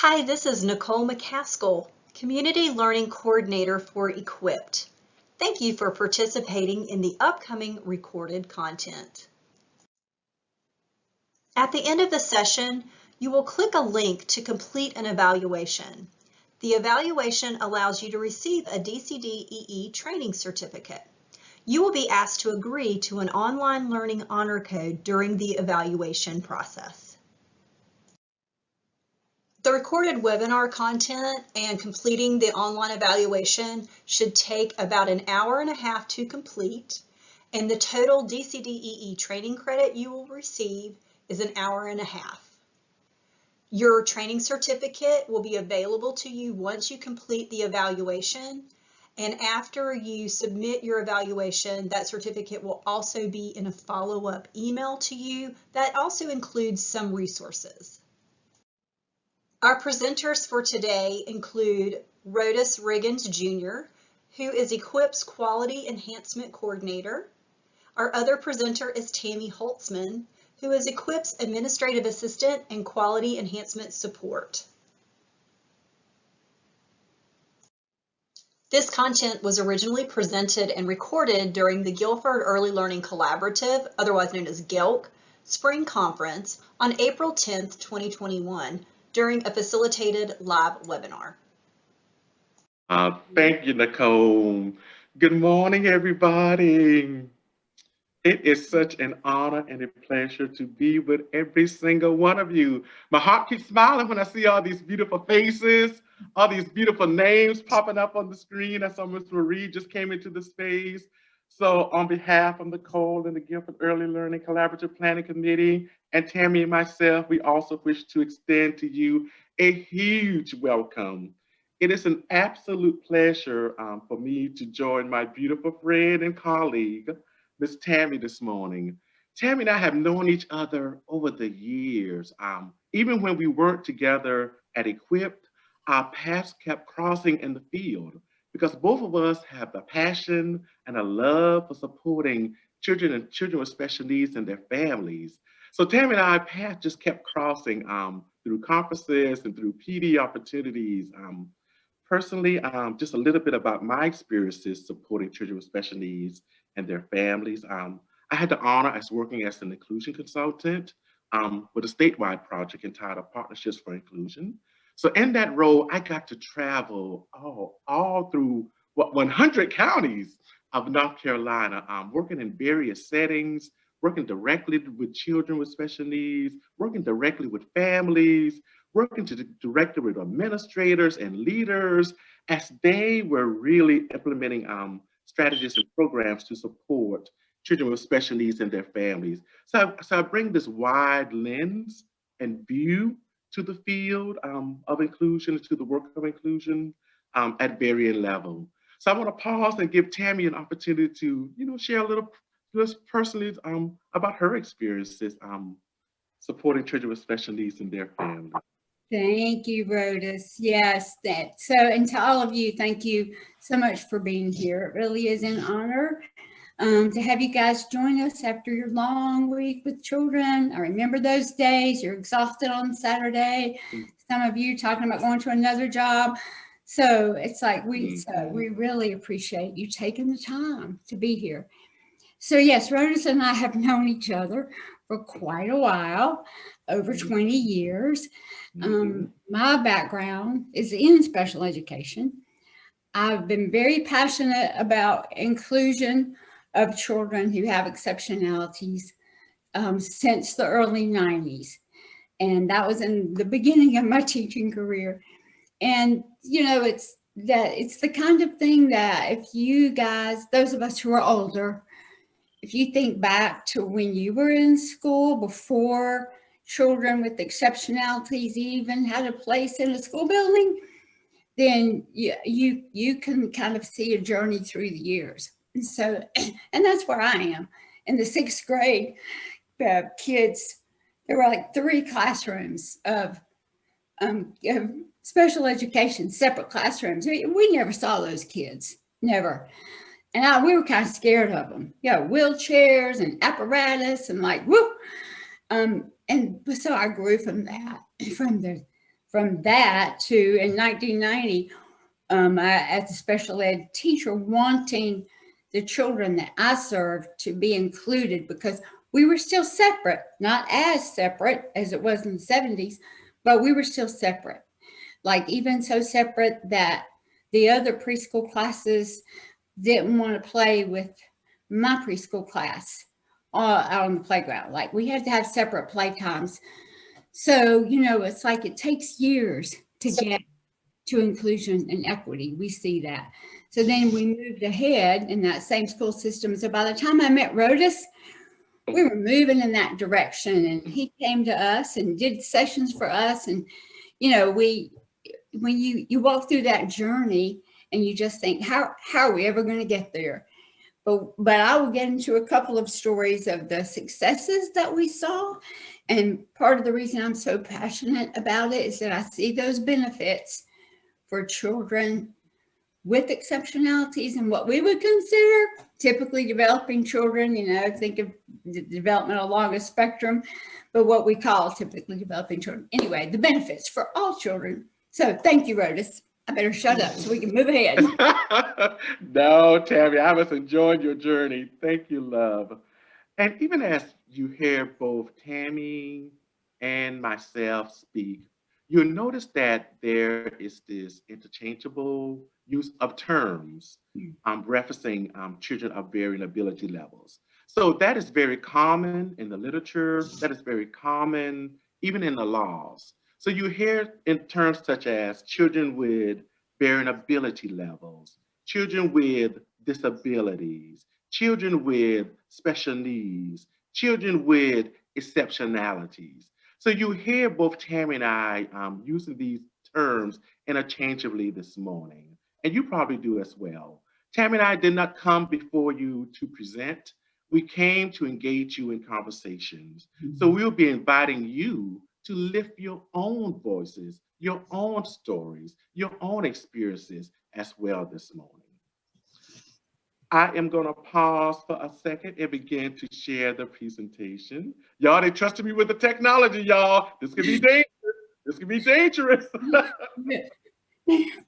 Hi, this is Nicole McCaskill, Community Learning Coordinator for Equipped. Thank you for participating in the upcoming recorded content. At the end of the session, you will click a link to complete an evaluation. The evaluation allows you to receive a DCD-EE training certificate. You will be asked to agree to an online learning honor code during the evaluation process. The recorded webinar content and completing the online evaluation should take about an hour and a half to complete, and the total DCD-EE training credit you will receive is an hour and a half. Your training certificate will be available to you once you complete the evaluation, and after you submit your evaluation, that certificate will also be in a follow-up email to you that also includes some resources. Our presenters for today include Rhodus Riggins Jr., who is Equip's Quality Enhancement Coordinator. Our other presenter is Tammy Holtzman, who is Equip's Administrative Assistant and Quality Enhancement Support. This content was originally presented and recorded during the Guilford Early Learning Collaborative, otherwise known as GELC, Spring Conference on April 10th, 2021, during a facilitated live webinar. Thank you, Nicole. Good morning, everybody. It is such an honor and a pleasure to be with every single one of you. My heart keeps smiling when I see all these beautiful faces, all these beautiful names popping up on the screen. I saw Ms. Marie just came into the space. So on behalf of Nicole and the Guilford Early Learning Collaborative Planning Committee and Tammy and myself, we also wish to extend to you a huge welcome. It is an absolute pleasure for me to join my beautiful friend and colleague, Miss Tammy, this morning. Tammy and I have known each other over the years. Even when we worked together at Equipped, our paths kept crossing in the field because both of us have the passion and a love for supporting children and children with special needs and their families. So Tammy and our paths just kept crossing through conferences and through PD opportunities. Personally, just a little bit about my experiences supporting children with special needs and their families. I had the honor as working as an inclusion consultant with a statewide project entitled Partnerships for Inclusion. So in that role, I got to travel all through 100 counties of North Carolina, working in various settings, working directly with children with special needs, working directly with families, working directly with administrators and leaders as they were really implementing strategies and programs to support children with special needs and their families. So I bring this wide lens and view to the field of inclusion, to the work of inclusion at varying levels. So I want to pause and give Tammy an opportunity to, share a little personally about her experiences supporting children with special needs and their families. Thank you, Rhodus. Yes, and to all of you, thank you so much for being here. It really is an honor to have you guys join us after your long week with children. I remember those days. You're exhausted on Saturday. Some of you talking about going to another job. So it's like we really appreciate you taking the time to be here. So yes, Rhodus and I have known each other for quite a while, over 20 years. My background is in special education. I've been very passionate about inclusion of children who have exceptionalities since the early 90s. And that was in the beginning of my teaching career. And, it's the kind of thing that if you guys, those of us who are older, if you think back to when you were in school before children with exceptionalities even had a place in a school building, then you can kind of see a journey through the years. And so, and that's where I am. In the 6th grade, kids, there were like 3 classrooms of special education, separate classrooms. We never saw those kids, never. And we were kind of scared of them. Wheelchairs and apparatus and like, whoop. And so I grew from that, from from that to, in 1990, as a special ed teacher, wanting the children that I served to be included because we were still separate, not as separate as it was in the 70s, but we were still separate. Like even so separate that the other preschool classes didn't want to play with my preschool class out on the playground. Like we had to have separate play times. So, it's like it takes years to get to inclusion and equity. We see that. So then we moved ahead in that same school system. So by the time I met Rhodas, we were moving in that direction, and he came to us and did sessions for us. And, when you walk through that journey and you just think, how are we ever going to get there? But I will get into a couple of stories of the successes that we saw. And part of the reason I'm so passionate about it is that I see those benefits for children with exceptionalities and what we would consider typically developing children. Think of the developmental along a spectrum, but what we call typically developing children. Anyway, the benefits for all children. So thank you, Rhodas. I better shut up so we can move ahead. No, Tammy, I was enjoying your journey. Thank you, love. And even as you hear both Tammy and myself speak, you'll notice that there is this interchangeable use of terms referencing children of varying ability levels. So that is very common in the literature. That is very common even in the laws. So you hear in terms such as children with varying ability levels, children with disabilities, children with special needs, children with exceptionalities. So you hear both Tammy and I using these terms interchangeably this morning, and you probably do as well. Tammy and I did not come before you to present. We came to engage you in conversations. So we'll be inviting you to lift your own voices, your own stories, your own experiences as well this morning. I am going to pause for a second and begin to share the presentation. Y'all, they trusted me with the technology, y'all. This could be dangerous. This could be dangerous.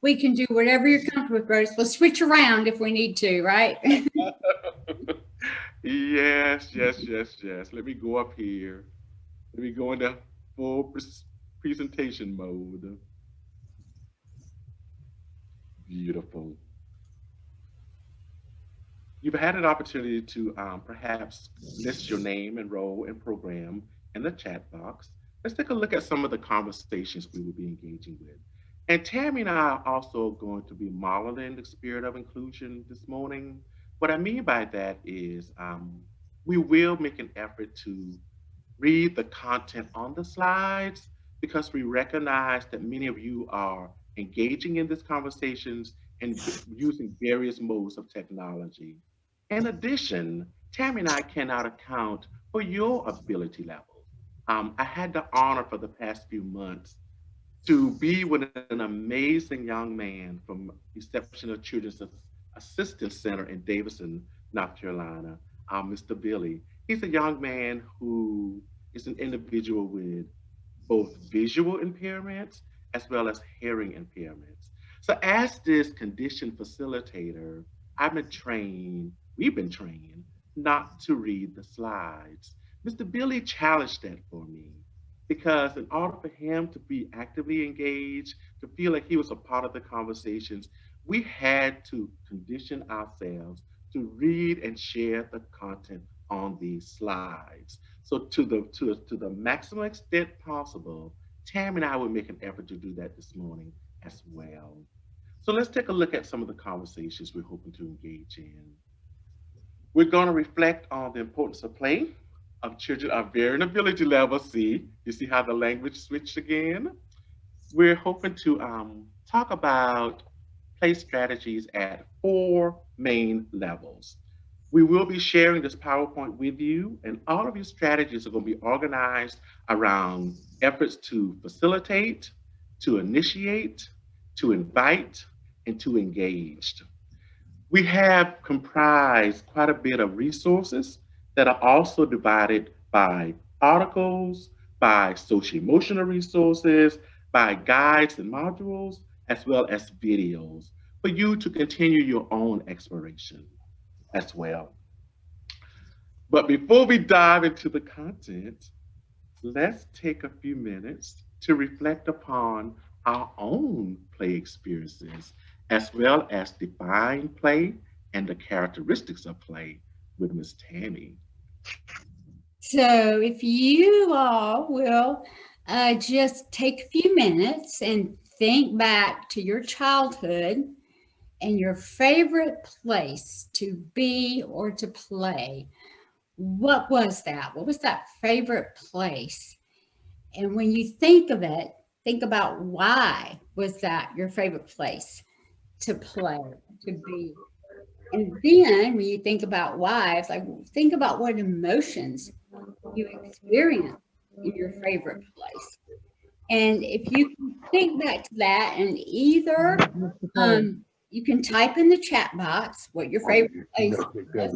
We can do whatever you're comfortable with, Rose. We'll switch around if we need to, right? Yes. Let me go up here. Let me go into full presentation mode. Beautiful. You've had an opportunity to perhaps list your name and role and program in the chat box. Let's take a look at some of the conversations we will be engaging with. And Tammy and I are also going to be modeling the spirit of inclusion this morning. What I mean by that is we will make an effort to read the content on the slides because we recognize that many of you are engaging in these conversations and using various modes of technology. In addition, Tammy and I cannot account for your ability levels. I had the honor for the past few months to be with an amazing young man from Exceptional Children's Assistance Center in Davison, North Carolina, Mr. Billy. He's a young man who is an individual with both visual impairments as well as hearing impairments. So as this condition facilitator, we've been trained not to read the slides. Mr. Billy challenged that for me because in order for him to be actively engaged, to feel like he was a part of the conversations, we had to condition ourselves to read and share the content on these slides. So to the maximum extent possible, Tam and I will make an effort to do that this morning as well. So let's take a look at some of the conversations we're hoping to engage in. We're going to reflect on the importance of play, of children of varying ability levels. You see how the language switched again? We're hoping to talk about play strategies at 4 main levels. We will be sharing this PowerPoint with you, and all of your strategies are going to be organized around efforts to facilitate, to initiate, to invite, and to engage. We have comprised quite a bit of resources that are also divided by articles, by social emotional resources, by guides and modules, as well as videos for you to continue your own exploration as well. But before we dive into the content, let's take a few minutes to reflect upon our own play experiences, as well as define play and the characteristics of play with Miss Tammy. So if you all will just take a few minutes and think back to your childhood and your favorite place to be or to play. What was that? What was that favorite place? And when you think of it, think about why was that your favorite place to play, to be. And then when you think about why, it's like, think about what emotions you experience in your favorite place. And if you can think back to that, and either you can type in the chat box what your favorite place was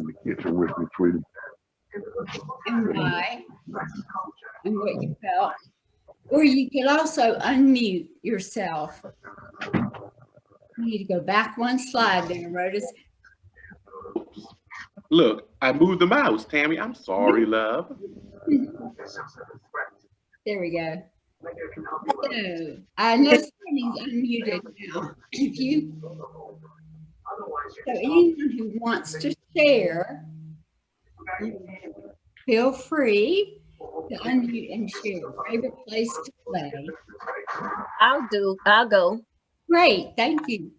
and why and what you felt, or you can also unmute yourself. You need to go back one slide there, Rhoda. Look, I moved the mouse, Tammy. I'm sorry, love. There we go. So, I know Sammy's unmuted now. If you, so anyone who wants to share, feel free to unmute and share your favorite place to play. I'll go. Great, thank you.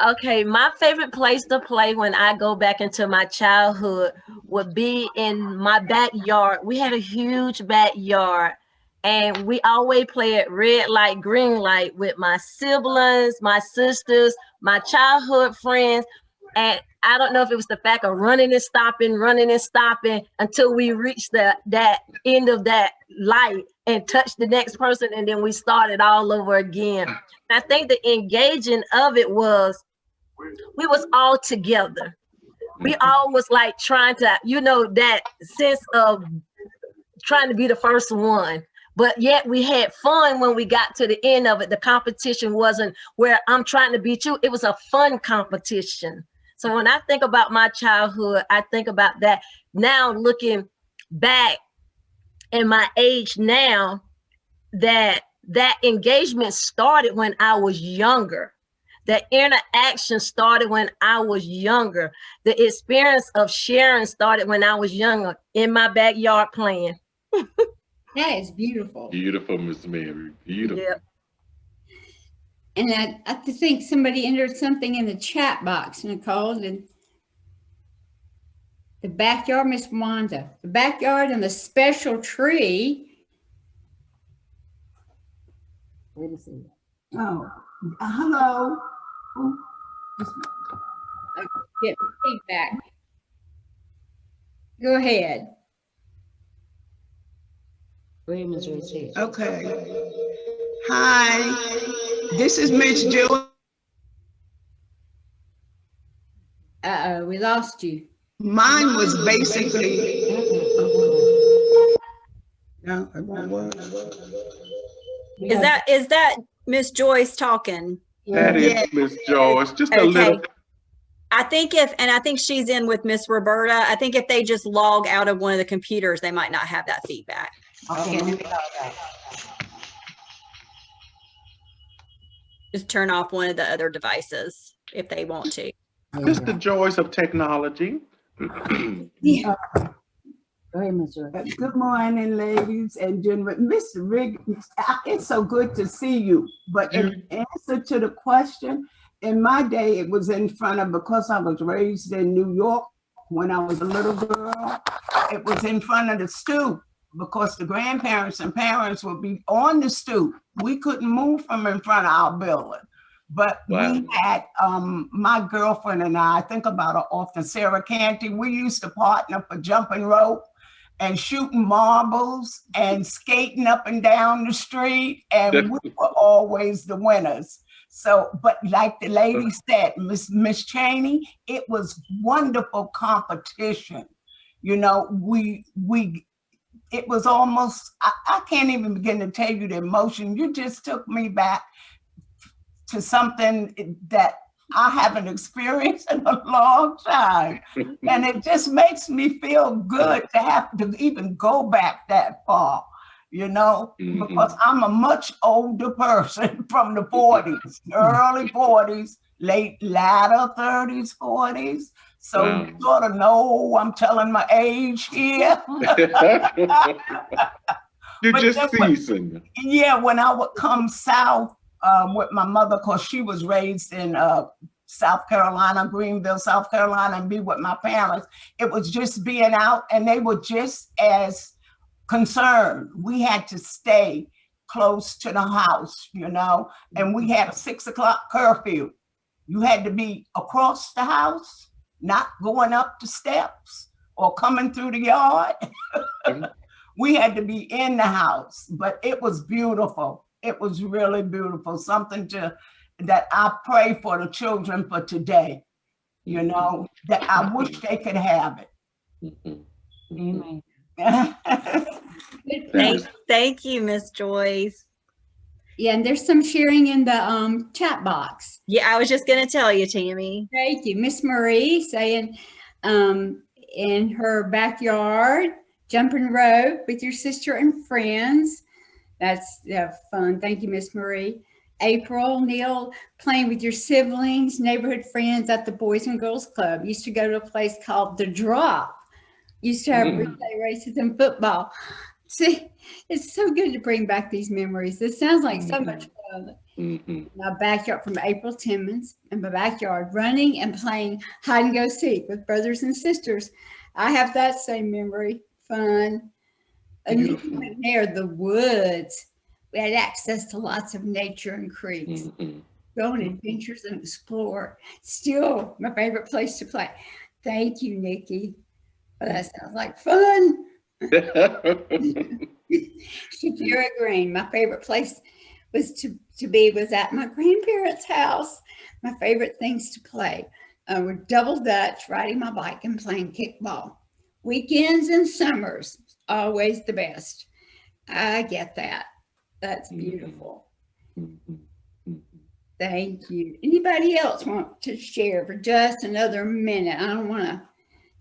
Okay, my favorite place to play when I go back into my childhood would be in my backyard. We had a huge backyard, and we always played red light, green light with my siblings, my sisters, my childhood friends. And I don't know if it was the fact of running and stopping until we reached that end of that light and touched the next person, and then we started all over again. And I think the engaging of it was we was all together. We all was like trying to, that sense of trying to be the first one. But yet we had fun when we got to the end of it. The competition wasn't where I'm trying to beat you. It was a fun competition. So when I think about my childhood, I think about that. Now looking back in my age now, that engagement started when I was younger. The interaction started when I was younger. The experience of sharing started when I was younger in my backyard playing. That is beautiful. Beautiful, Miss Mary. Beautiful. Yep. And I think somebody entered something in the chat box, Nicole. The backyard, Miss Wanda. The backyard and the special tree. Wait a second. Oh, hello. Get feedback. Go ahead. Okay. Hi, this is Miss Joy. Uh-oh, we lost you. Mine was basically. No, it won't work. Is that Miss Joyce talking? That is Miss Joyce. Just a little. I think I think she's in with Miss Roberta. I think if they just log out of one of the computers, they might not have that feedback. Okay. Just turn off one of the other devices if they want to. Just the joys of technology. Yeah. Go ahead, Mr. Good morning, ladies and gentlemen. Miss Rig, it's so good to see you. But in answer to the question, in my day, it was in front of, because I was raised in New York when I was a little girl, it was in front of the stoop, because the grandparents and parents would be on the stoop. We couldn't move from in front of our building. But we had, my girlfriend and I think about her often, Sarah Canty, we used to partner for jumping rope and shooting marbles and skating up and down the street, and we were always the winners. So, but like the lady said, Miss Cheney, it was wonderful competition. You know, we it was almost, I can't even begin to tell you the emotion. You just took me back to something that I haven't experienced in a long time. And it just makes me feel good to have to even go back that far, you know, because I'm a much older person from the 40s, early 40s, latter 30s, 40s. So Wow. you sort of know I'm telling my age here. You're But just then seasoned. Yeah, when I would come south with my mother, because she was raised in South Carolina, Greenville, South Carolina, and be with my parents, it was just being out, and they were just as concerned. We had to stay close to the house, you know, and we had a 6 o'clock curfew. You had to be across the house, not going up the steps or coming through the yard. We had to be in the house, but it was beautiful. It was really beautiful. Something that I pray for the children for today, you know, that I wish they could have it. Amen. Good point. Thank you, Miss Joyce. Yeah, and there's some sharing in the chat box. Yeah, I was just going to tell you, Tammy. Thank you. Miss Marie saying in her backyard, jumping rope with your sister and friends. That's fun. Thank you, Miss Marie. April, Neil, playing with your siblings, neighborhood friends at the Boys and Girls Club. Used to go to a place called The Drop. Used to have relay races and football. See, it's so good to bring back these memories. This sounds like so much fun. My backyard, from April Timmons, in my backyard, running and playing hide and go seek with brothers and sisters. I have that same memory. Fun. And there, the woods. We had access to lots of nature and creeks. Go on adventures and explore. Still my favorite place to play. Thank you, Nikki. Well, that sounds like fun. Shakira Green, my favorite place was to be at my grandparents' house. My favorite things to play were double dutch, riding my bike, and playing kickball. Weekends and summers, always the best. I get that. That's beautiful. Thank you. Anybody else want to share for just another minute? I don't want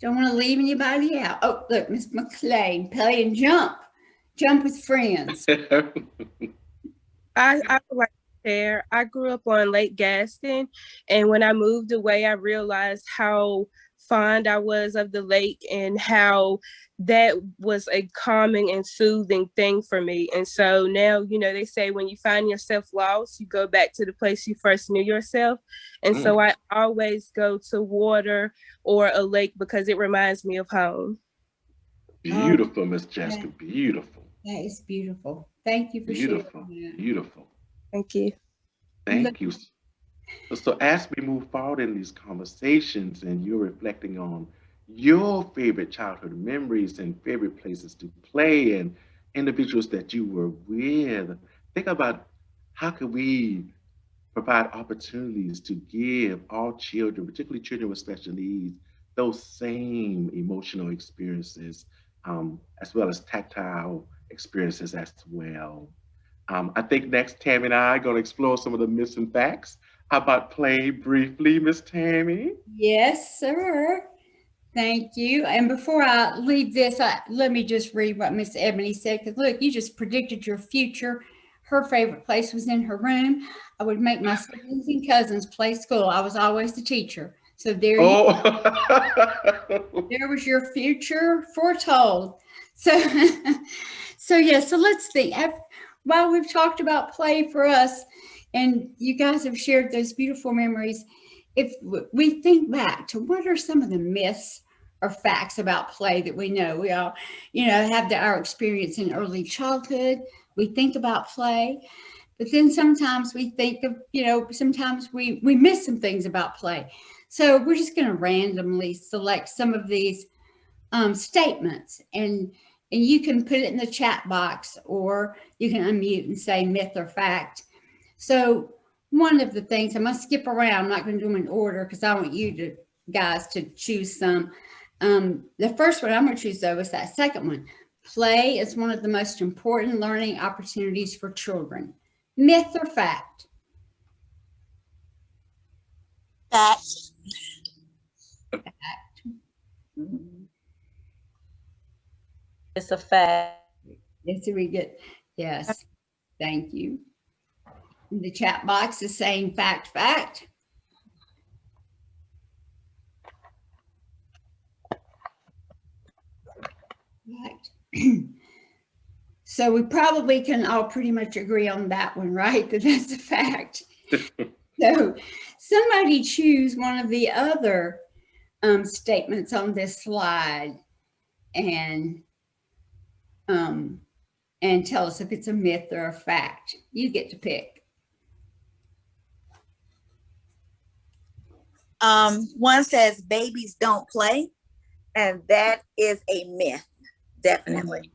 to leave anybody out. Oh, look, Miss McLean, play and jump with friends. I would like to share. I grew up on Lake Gaston, and when I moved away, I realized how fond I was of the lake and how that was a calming and soothing thing for me. And so now, you know, they say when you find yourself lost, you go back to the place you first knew yourself. And so I always go to water or a lake because it reminds me of home. Beautiful, Miss Jessica, beautiful. That is beautiful. Thank you for sharing that. Beautiful. Thank you. Thank you. So as we move forward in these conversations and you're reflecting on your favorite childhood memories and favorite places to play and individuals that you were with, think about how could we provide opportunities to give all children, particularly children with special needs, those same emotional experiences, as well as tactile experiences as well. I think next Tammy and I are going to explore some of the missing facts about play briefly, Miss Tammy. Yes, sir. Thank you. And before I leave this, let me just read what Miss Ebony said, because look, you just predicted your future. Her favorite place was in her room. I would make my siblings and cousins play school. I was always the teacher. So there you there was your future foretold. So so let's think. While we've talked about play for us, and you guys have shared those beautiful memories, if we think back to what are some of the myths or facts about play that we know, we all, have our experience in early childhood. We think about play, but then sometimes we think of, sometimes we miss some things about play. So we're just going to randomly select some of these statements, and you can put it in the chat box, or you can unmute and say myth or fact. So one of the things, I'm going to skip around. I'm not going to do them in order because I want you guys to choose some. The first one I'm going to choose, though, is that second one. Play is one of the most important learning opportunities for children. Myth or fact? Fact. It's a fact. Yes, we get, yes, thank you. The chat box is saying fact, fact. Right. So we probably can all pretty much agree on that one, right? That that's a fact. So somebody choose one of the other statements on this slide and tell us if it's a myth or a fact. You get to pick. One says babies don't play, and that is a myth, definitely.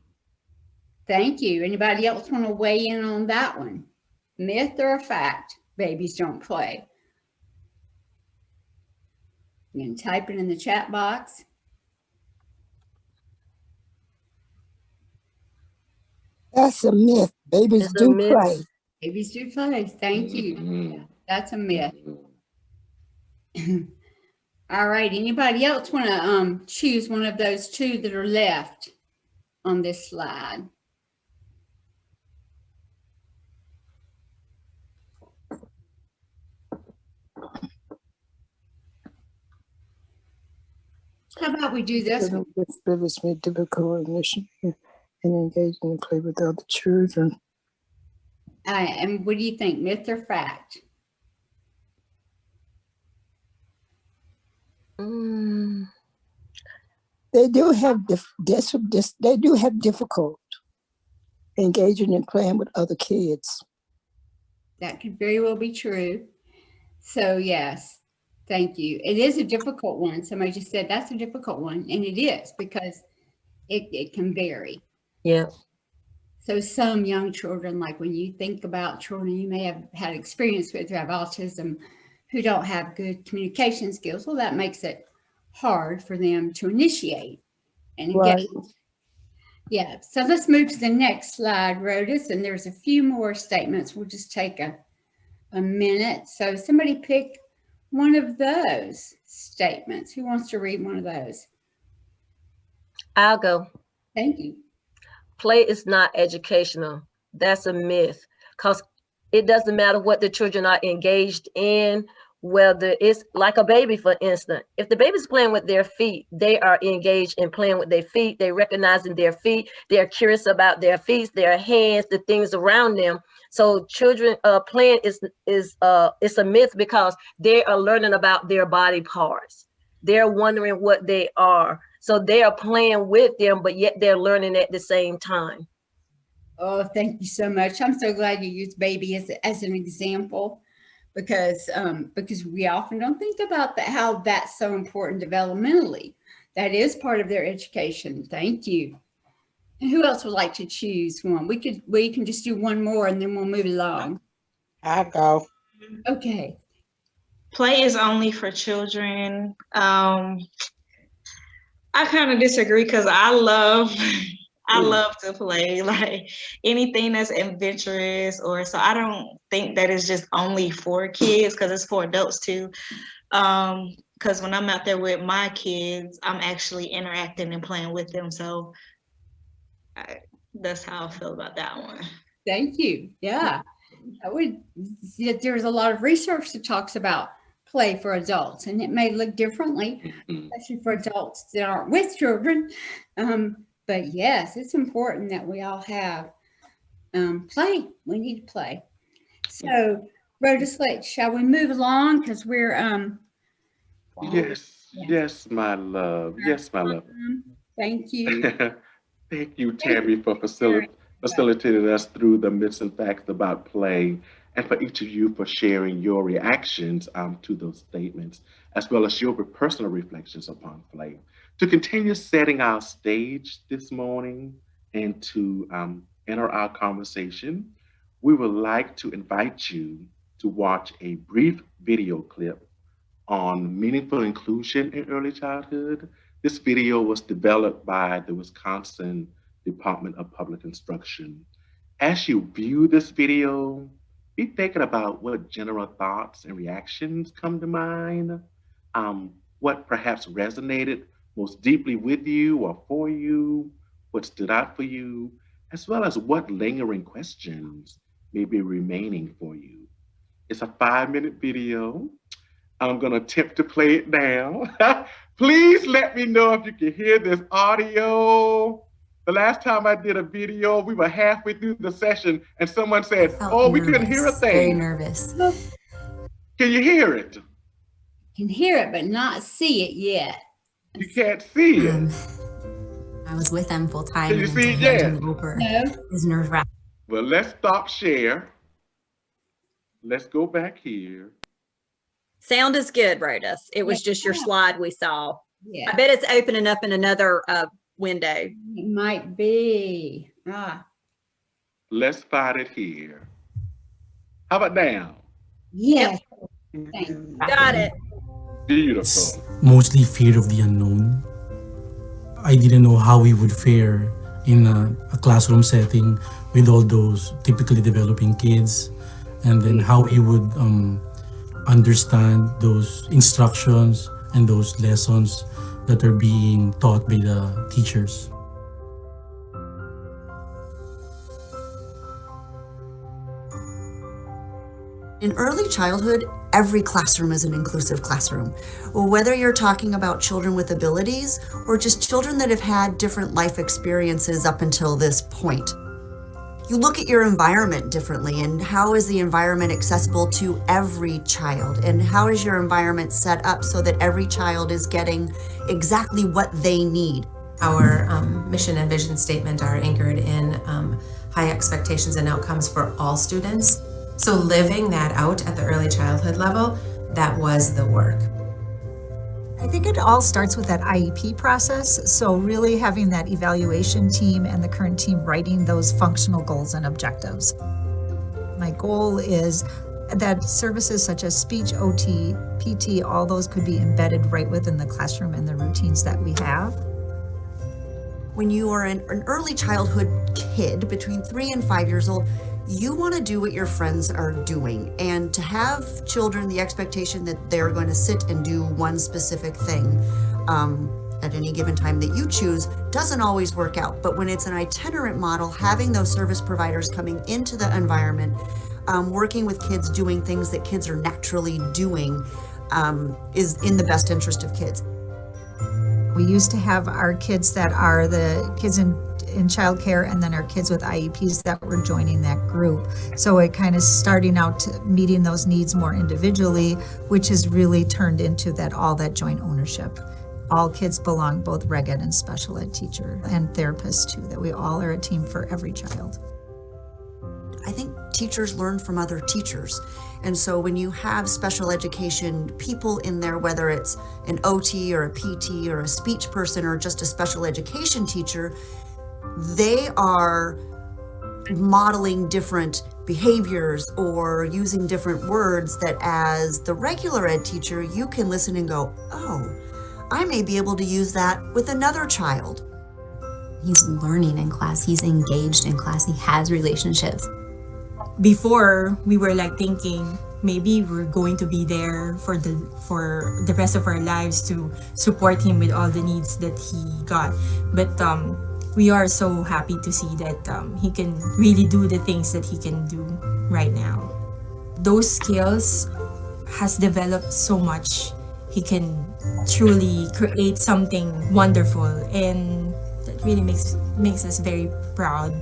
Thank you. Anybody else want to weigh in on that one? Myth or a fact? Babies don't play. You can type it in the chat box. That's a myth. Babies It's a do myth. play. Babies do play. Thank you. That's a myth. All right. Anybody else want to choose one of those two that are left on this slide? How about we do this one? Disabilities may difficult initially and engage in play with other children. And what do you think, myth or fact? They do have they do have difficult engaging and playing with other kids. That could very well be true. So yes, thank you. It is a difficult one. Somebody just said that's a difficult one, and it is because it can vary. Yeah. So some young children, like when you think about children you may have had experience with who have autism, who don't have good communication skills, well, that makes it hard for them to initiate and engage. Right. Yeah, so let's move to the next slide, Rhodas, and there's a few more statements. We'll just take a minute. So somebody pick one of those statements. Who wants to read one of those? I'll go. Thank you. Play is not educational. That's a myth, because it doesn't matter what the children are engaged in, whether it's like a baby, for instance. If the baby's playing with their feet, they are engaged in playing with their feet. They're recognizing their feet. They're curious about their feet, their hands, the things around them. So children playing is a myth because they are learning about their body parts. They're wondering what they are. So they are playing with them, but yet they're learning at the same time. Oh, thank you so much. I'm so glad you used baby as an example, because we often don't think about that, how that's so important developmentally. That is part of their education. Thank you. And who else would like to choose one? We can just do one more and then we'll move along. I go. Okay. Play is only for children. I kind of disagree because I love to play, like anything that's adventurous so I don't think that it's just only for kids, because it's for adults too. Because when I'm out there with my kids, I'm actually interacting and playing with them. So that's how I feel about that one. Thank you. Yeah. There's a lot of research that talks about play for adults, and it may look differently, especially for adults that aren't with children. But yes, it's important that we all have play. We need to play. So, Rhoda, shall we move along? Because we're Yes, my love. Yes, my love. Thank you. Thank you, Tammy, for facilitating us through the myths and facts about play, and for each of you for sharing your reactions to those statements, as well as your personal reflections upon play. To continue setting our stage this morning and to enter our conversation, we would like to invite you to watch a brief video clip on meaningful inclusion in early childhood. This video was developed by the Wisconsin Department of Public Instruction. As you view this video, be thinking about what general thoughts and reactions come to mind, what perhaps resonated most deeply with you or for you, what stood out for you, as well as what lingering questions may be remaining for you. It's a 5-minute video. I'm gonna attempt to play it now. Please let me know if you can hear this audio. The last time I did a video, we were halfway through the session and someone said, oh, we couldn't hear a thing. Very nervous. Can you hear it? Can hear it, but not see it yet. You can't see it. I was with them full time. Can you see it yet? No. It's nerve-wracking. Well, let's stop share. Let's go back here. Sound is good, Rhodas. It was just your slide we saw. Yeah. I bet it's opening up in another window. It might be. Let's find it here. How about now? Yes. Got it. Beautiful. Mostly fear of the unknown. I didn't know how we would fare in a classroom setting with all those typically developing kids, and then how he would understand those instructions and those lessons that are being taught by the teachers. In early childhood, every classroom is an inclusive classroom. Whether you're talking about children with abilities or just children that have had different life experiences up until this point. You look at your environment differently, and how is the environment accessible to every child, and how is your environment set up so that every child is getting exactly what they need. Our mission and vision statement are anchored in high expectations and outcomes for all students. So living that out at the early childhood level, that was the work. I think it all starts with that IEP process. So really having that evaluation team and the current team writing those functional goals and objectives. My goal is that services such as speech, OT, PT, all those could be embedded right within the classroom and the routines that we have. When you are an early childhood kid between 3 and 5 years old, you want to do what your friends are doing, and to have children the expectation that they're going to sit and do one specific thing at any given time that you choose doesn't always work out. But when it's an itinerant model, having those service providers coming into the environment, working with kids, doing things that kids are naturally doing is in the best interest of kids. We used to have our kids that are the kids in childcare, and then our kids with IEPs that were joining that group. So it kind of starting out to meeting those needs more individually, which has really turned into all that joint ownership. All kids belong, both reg ed and special ed teacher and therapists too, that we all are a team for every child. I think teachers learn from other teachers. And so when you have special education people in there, whether it's an OT or a PT or a speech person or just a special education teacher, they are modeling different behaviors or using different words that as the regular ed teacher, you can listen and go, oh, I may be able to use that with another child. He's learning in class, he's engaged in class, he has relationships. Before, we were like thinking maybe we're going to be there for the rest of our lives to support him with all the needs that he got. But we are so happy to see that he can really do the things that he can do right now. Those skills has developed so much. He can truly create something wonderful, and that really makes us very proud.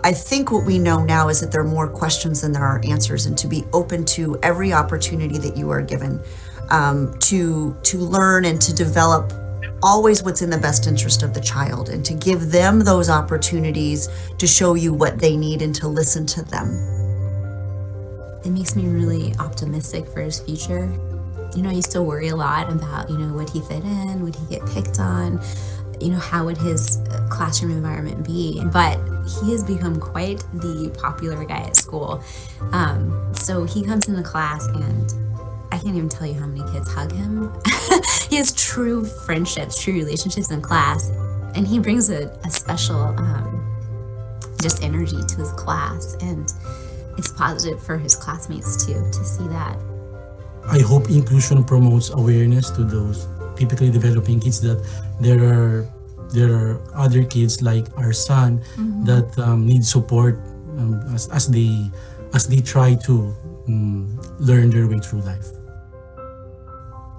I think what we know now is that there are more questions than there are answers, and to be open to every opportunity that you are given to learn and to develop always what's in the best interest of the child, and to give them those opportunities to show you what they need and to listen to them. It makes me really optimistic for his future. You know, I used to worry a lot about, would he fit in? Would he get picked on? How would his classroom environment be? But he has become quite the popular guy at school. So he comes into class and I can't even tell you how many kids hug him. He has true friendships, true relationships in class. And he brings a special just energy to his class, and it's positive for his classmates too to see that. I hope inclusion promotes awareness to those typically developing kids that there are other kids like our son that need support as they try to learn their way through life.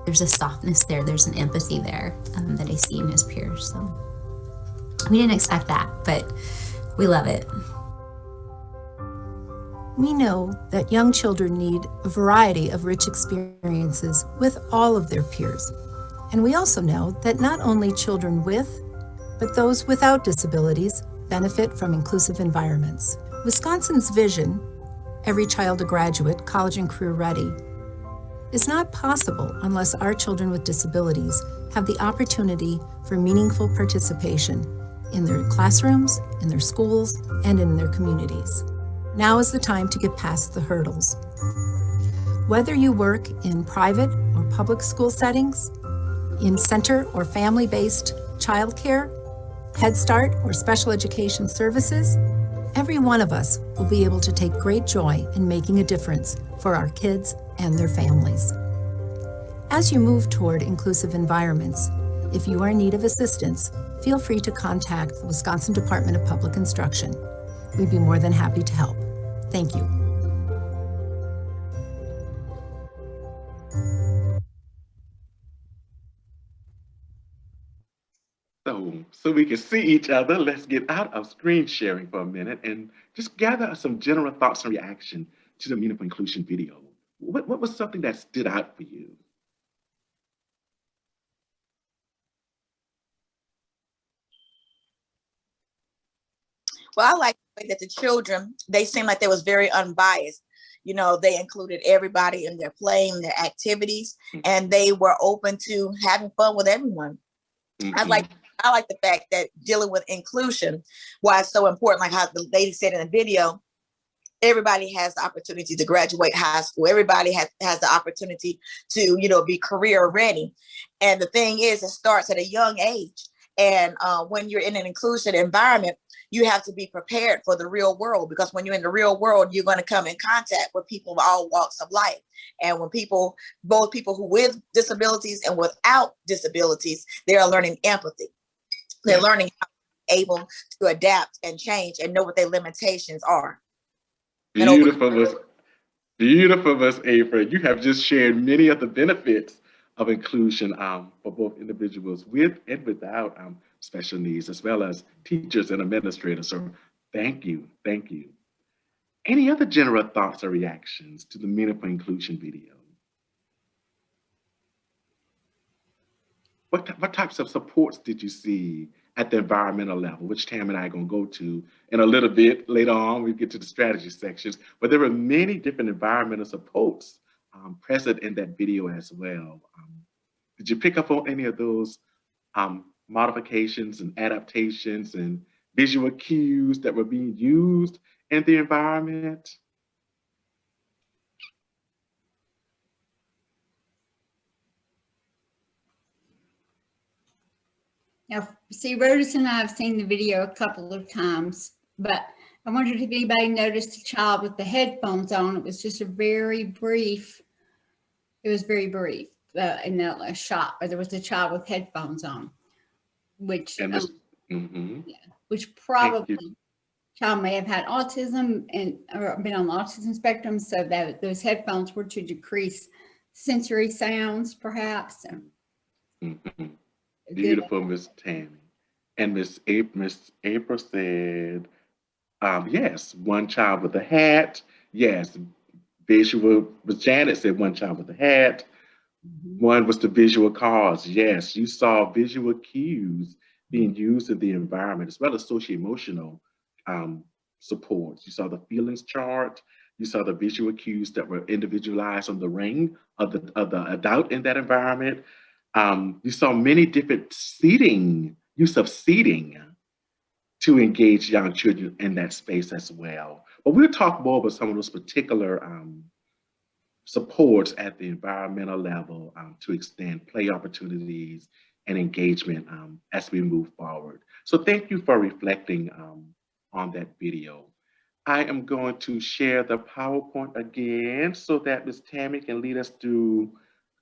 There's a softness there, there's an empathy there that I see in his peers. So we didn't expect that, but we love it. We know that young children need a variety of rich experiences with all of their peers. And we also know that not only children with, but those without disabilities benefit from inclusive environments. Wisconsin's vision, every child a graduate, college and career ready, is not possible unless our children with disabilities have the opportunity for meaningful participation in their classrooms, in their schools, and in their communities. Now is the time to get past the hurdles. Whether you work in private or public school settings, in center or family-based childcare, Head Start or special education services, every one of us will be able to take great joy in making a difference for our kids and their families. As you move toward inclusive environments, if you are in need of assistance, feel free to contact the Wisconsin Department of Public Instruction. We'd be more than happy to help. Thank you. So we can see each other, let's get out of screen sharing for a minute and just gather some general thoughts and reaction to the Meaningful Inclusion video. What was something that stood out for you? Well, I like the way that the children, they seem like they was very unbiased. You know, they included everybody in their play and their activities, and they were open to having fun with everyone. I like the fact that dealing with inclusion, why it's so important, like how the lady said in the video, everybody has the opportunity to graduate high school. Everybody has the opportunity to, you know, be career ready. And the thing is, it starts at a young age. And when you're in an inclusive environment, you have to be prepared for the real world, because when you're in the real world, you're going to come in contact with people of all walks of life. And when people, both people who with disabilities and without disabilities, they are learning empathy. They're learning how to be able to adapt and change and know what their limitations are. Beautiful, Miss April. You have just shared many of the benefits of inclusion for both individuals with and without special needs, as well as teachers and administrators. So thank you, thank you. Any other general thoughts or reactions to the Meaningful Inclusion video? What types of supports did you see at the environmental level, which Tam and I are going to go to in a little bit later on, we get to the strategy sections, but there were many different environmental supports present in that video as well. Did you pick up on any of those modifications and adaptations and visual cues that were being used in the environment? Now, see, Rhodas and I have seen the video a couple of times, but I wondered if anybody noticed a child with the headphones on. It was just a very brief, in that shot, where there was a child with headphones on, which, which probably child may have had autism or been on the autism spectrum, so that those headphones were to decrease sensory sounds, perhaps. Beautiful, Miss Tammy. And Miss April said, yes, one child with a hat. Yes, visual. Miss Janet said one child with a hat. One was the visual cause. Yes, you saw visual cues being used in the environment, as well as socio-emotional supports. You saw the feelings chart. You saw the visual cues that were individualized on the ring of the adult in that environment. You saw many different use of seating to engage young children in that space as well. But we'll talk more about some of those particular supports at the environmental level to extend play opportunities and engagement as we move forward. So thank you for reflecting on that video. I am going to share the PowerPoint again so that Ms. Tammy can lead us through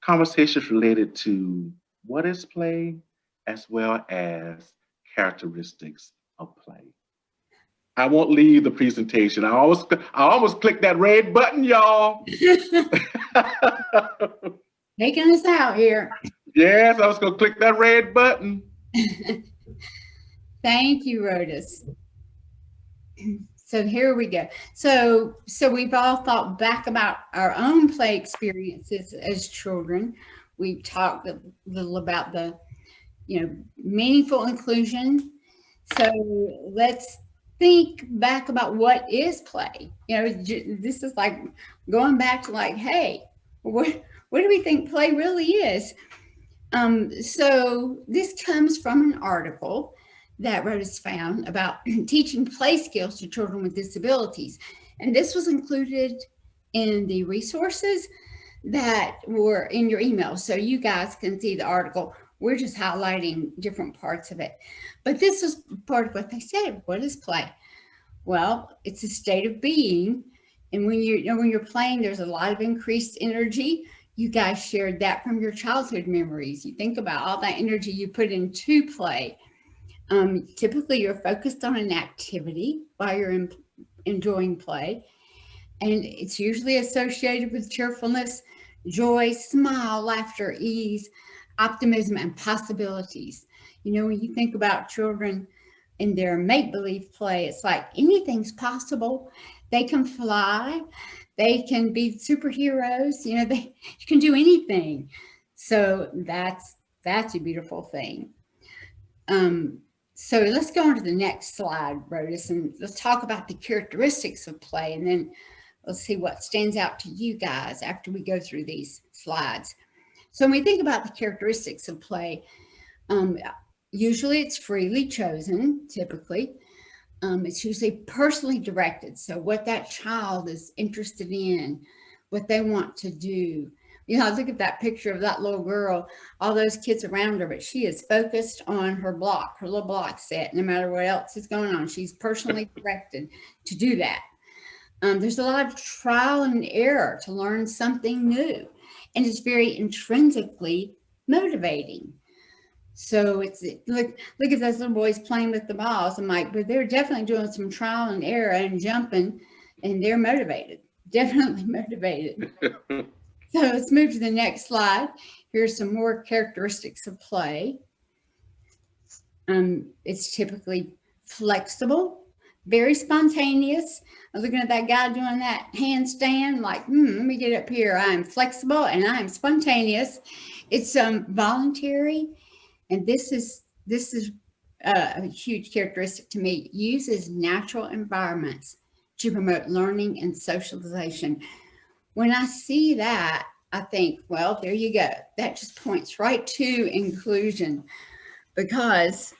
conversations related to what is play, as well as characteristics of play. I won't leave the presentation. I almost clicked that red button, y'all. Taking us out here. Yes, I was gonna click that red button. Thank you, Rhodas. So here we go. So we've all thought back about our own play experiences as children. We've talked a little about the, meaningful inclusion. So let's think back about what is play. This is like going back to like, hey, what do we think play really is? So this comes from an article that Rhodas found about teaching play skills to children with disabilities. And this was included in the resources that were in your email. So you guys can see the article. We're just highlighting different parts of it. But this is part of what they said. What is play? Well, it's a state of being. And when you're playing, there's a lot of increased energy. You guys shared that from your childhood memories. You think about all that energy you put into play. Typically, you're focused on an activity while you're enjoying play. And it's usually associated with cheerfulness, joy, smile, laughter, ease, optimism, and possibilities. When you think about children in their make-believe play, it's like anything's possible. They can fly. They can be superheroes. They can do anything. So that's a beautiful thing. So let's go on to the next slide, Rhodas, and let's talk about the characteristics of play, and then let's see what stands out to you guys after we go through these slides. So when we think about the characteristics of play, usually it's freely chosen, typically. It's usually personally directed. So what that child is interested in, what they want to do. Look at that picture of that little girl, all those kids around her, but she is focused on her little block set, no matter what else is going on. She's personally directed to do that. There's a lot of trial and error to learn something new, and it's very intrinsically motivating. So look at those little boys playing with the balls. I'm like, but they're definitely doing some trial and error and jumping, and they're motivated, definitely motivated. So let's move to the next slide. Here's some more characteristics of play. It's typically flexible, very spontaneous. I was looking at that guy doing that handstand, like, let me get up here. I'm flexible and I'm spontaneous. It's voluntary, and this is a huge characteristic to me. It uses natural environments to promote learning and socialization. When I see that, I think, well, there you go. That just points right to inclusion, because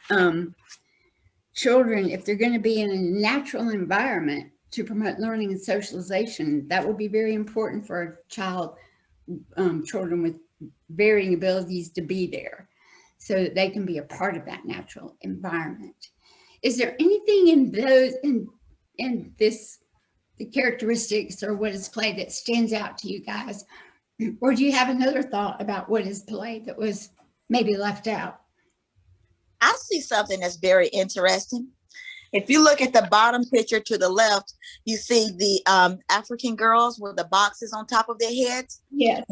children, if they're going to be in a natural environment to promote learning and socialization, that will be very important for a children with varying abilities to be there, so that they can be a part of that natural environment. Is there anything in those in this, the characteristics or what is play, that stands out to you guys? Or do you have another thought about what is play that was maybe left out? I see something that's very interesting. If you look at the bottom picture to the left, you see the African girls with the boxes on top of their heads. Yes.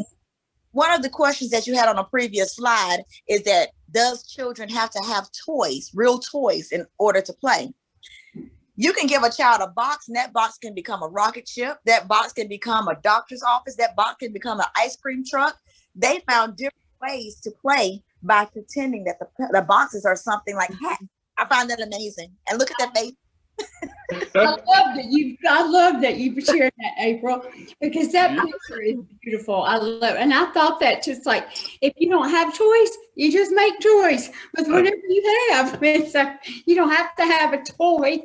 One of the questions that you had on a previous slide is that, does children have to have toys, real toys, in order to play? You can give a child a box, and that box can become a rocket ship. That box can become a doctor's office. That box can become an ice cream truck. They found different ways to play by pretending that the boxes are something like hats. I find that amazing. And look at that face. I love that you shared that, April, because that picture is beautiful. I love it. And I thought that, just like, if you don't have toys, you just make toys with whatever you have. So you don't have to have a toy.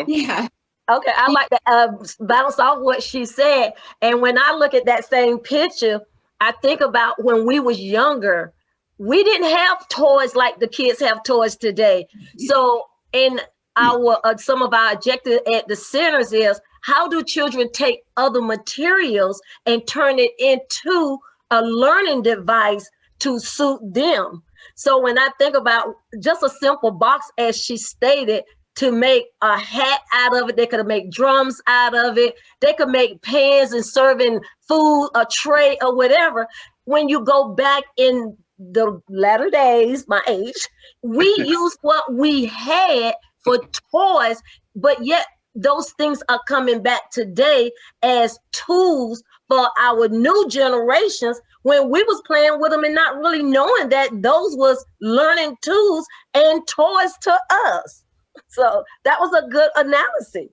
Yeah. Okay, I like to bounce off what she said. And when I look at that same picture, I think about when we was younger, we didn't have toys like the kids have toys today. So in our some of our objectives at the centers is, how do children take other materials and turn it into a learning device to suit them? So when I think about just a simple box, as she stated, to make a hat out of it, they could make drums out of it, they could make pans and serving food, a tray or whatever. When you go back in the latter days, my age, we used what we had for toys, but yet those things are coming back today as tools for our new generations, when we was playing with them and not really knowing that those was learning tools and toys to us. So that was a good analysis.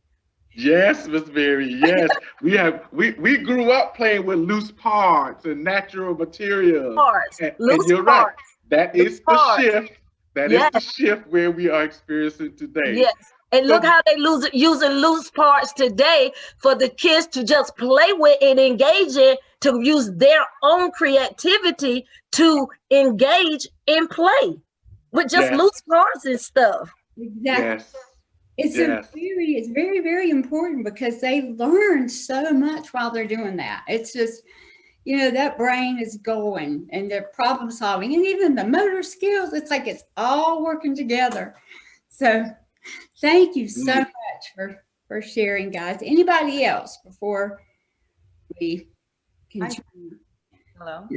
Yes, Miss Mary. Yes, we grew up playing with loose parts and natural materials. And you're right. That is the shift. That is the shift where we are experiencing today. Yes. And look how they using loose parts today for the kids to just play with and engage in, to use their own creativity to engage in play with just loose parts and stuff. Exactly. It's very, very important, because they learn so much while they're doing that. It's just, you know, that brain is going, and they're problem solving, and even the motor skills, it's like it's all working together. So thank you so much for sharing, guys. Anybody else before we continue? Hello.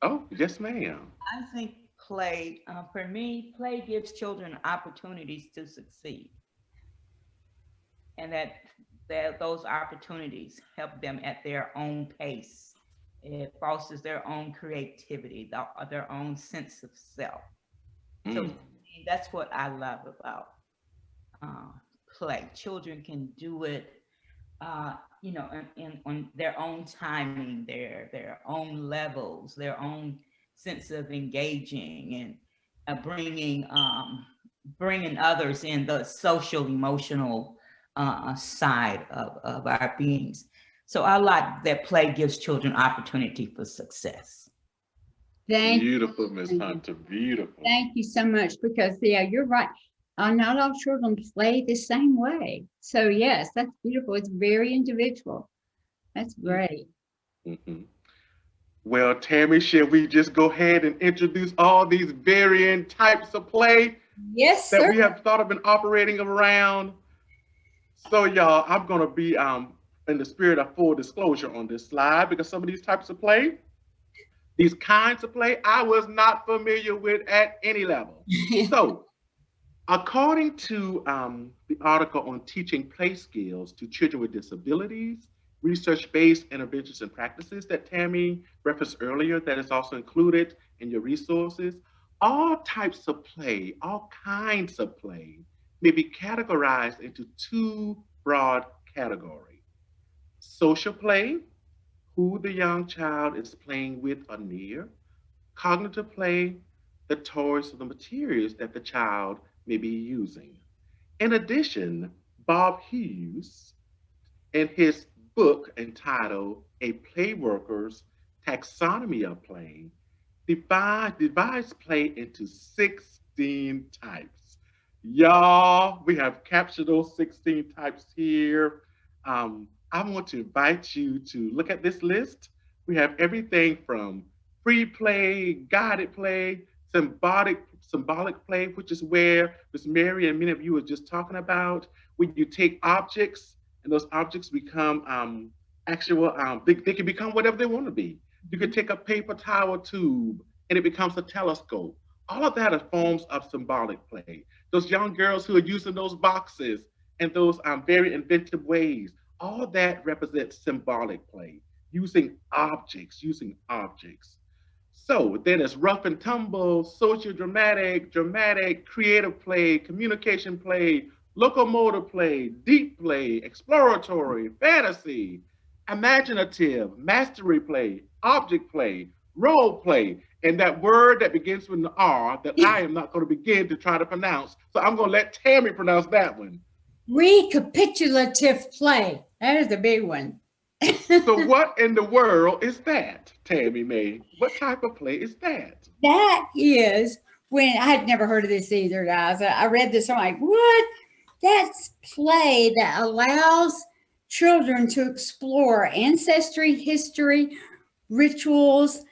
Oh, yes, ma'am. I think play, for me, play gives children opportunities to succeed. And that those opportunities help them at their own pace. It fosters their own creativity, their own sense of self. So that's what I love about play. Children can do it, you know, on their own timing, their own levels, their own sense of engaging and bringing others in, the social, emotional side of our beings. So I like that play gives children opportunity for success. Beautiful, Miss Hunter, beautiful. Thank you so much, because you're right. Not all children play the same way. So yes, that's beautiful. It's very individual. That's great. Well, Tammy, shall we just go ahead and introduce all these varying types of play that we have thought of and operating around? So y'all, I'm gonna be in the spirit of full disclosure on this slide, because some of these types of play, these kinds of play, I was not familiar with at any level. So according to the article on teaching play skills to children with disabilities, research-based interventions and practices that Tammy referenced earlier, that is also included in your resources, all types of play, all kinds of play may be categorized into two broad categories. Social play, who the young child is playing with or near. Cognitive play, the toys or the materials that the child may be using. In addition, Bob Hughes, in his book entitled A Play Worker's Taxonomy of Play, divides play into 16 types. Y'all, we have captured those 16 types here. I want to invite you to look at this list. We have everything from free play, guided play, symbolic play, which is where Ms. Mary and many of you were just talking about, when you take objects and those objects become they can become whatever they want to be. You can take a paper towel tube and it becomes a telescope. All of that are forms of symbolic play. Those young girls who are using those boxes and those very inventive ways, all of that represents symbolic play, using objects. So then it's rough and tumble, social dramatic, creative play, communication play, locomotive play, deep play, exploratory, fantasy, imaginative, mastery play, object play, role play, and that word that begins with an R that I am not going to begin to try to pronounce. So I'm going to let Tammy pronounce that one. Recapitulative play. That is a big one. So what in the world is that, Tammy Mae? What type of play is that? That is when I had never heard of this either, guys. I read this, I'm like, what? That's play that allows children to explore ancestry, history, rituals,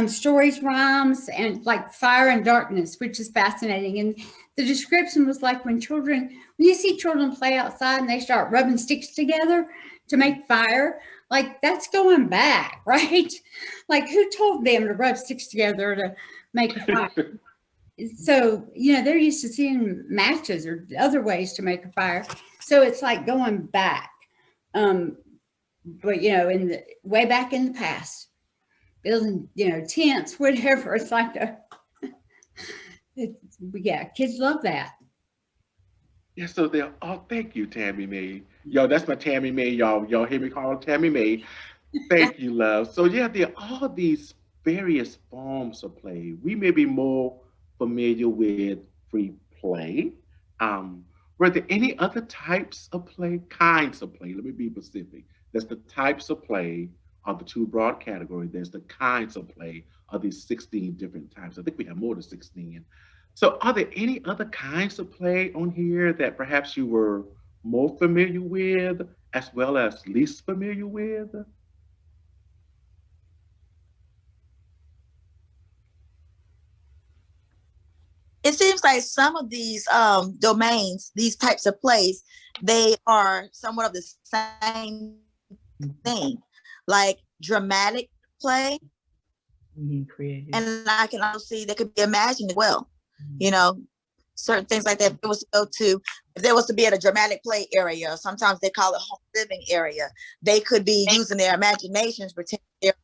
stories, rhymes, and like fire and darkness, which is fascinating. And the description was like when you see children play outside and they start rubbing sticks together to make fire, like that's going back, right? Like who told them to rub sticks together to make a fire? So, they're used to seeing matches or other ways to make a fire. So it's like going back. But, way back in the past, building, tents, whatever. It's like, kids love that. Yeah, so they're, oh, thank you, Tammy Mae. Yo, that's my Tammy Mae, y'all. Y'all hear me call her Tammy Mae. Thank you, love. So yeah, there are all these various forms of play. We may be more familiar with free play. Were there any other types of play, kinds of play? Let me be specific. There's the types of play are the two broad categories. There's the kinds of play are these 16 different types. I think we have more than 16. So are there any other kinds of play on here that perhaps you were more familiar with as well as least familiar with? It seems like some of these domains, these types of plays, they are somewhat of the same thing, like dramatic play. Creative. And I can also see they could be imagined as well. Certain things like that. If there was to be at a dramatic play area, sometimes they call it home living area. They could be using their imaginations, pretend they're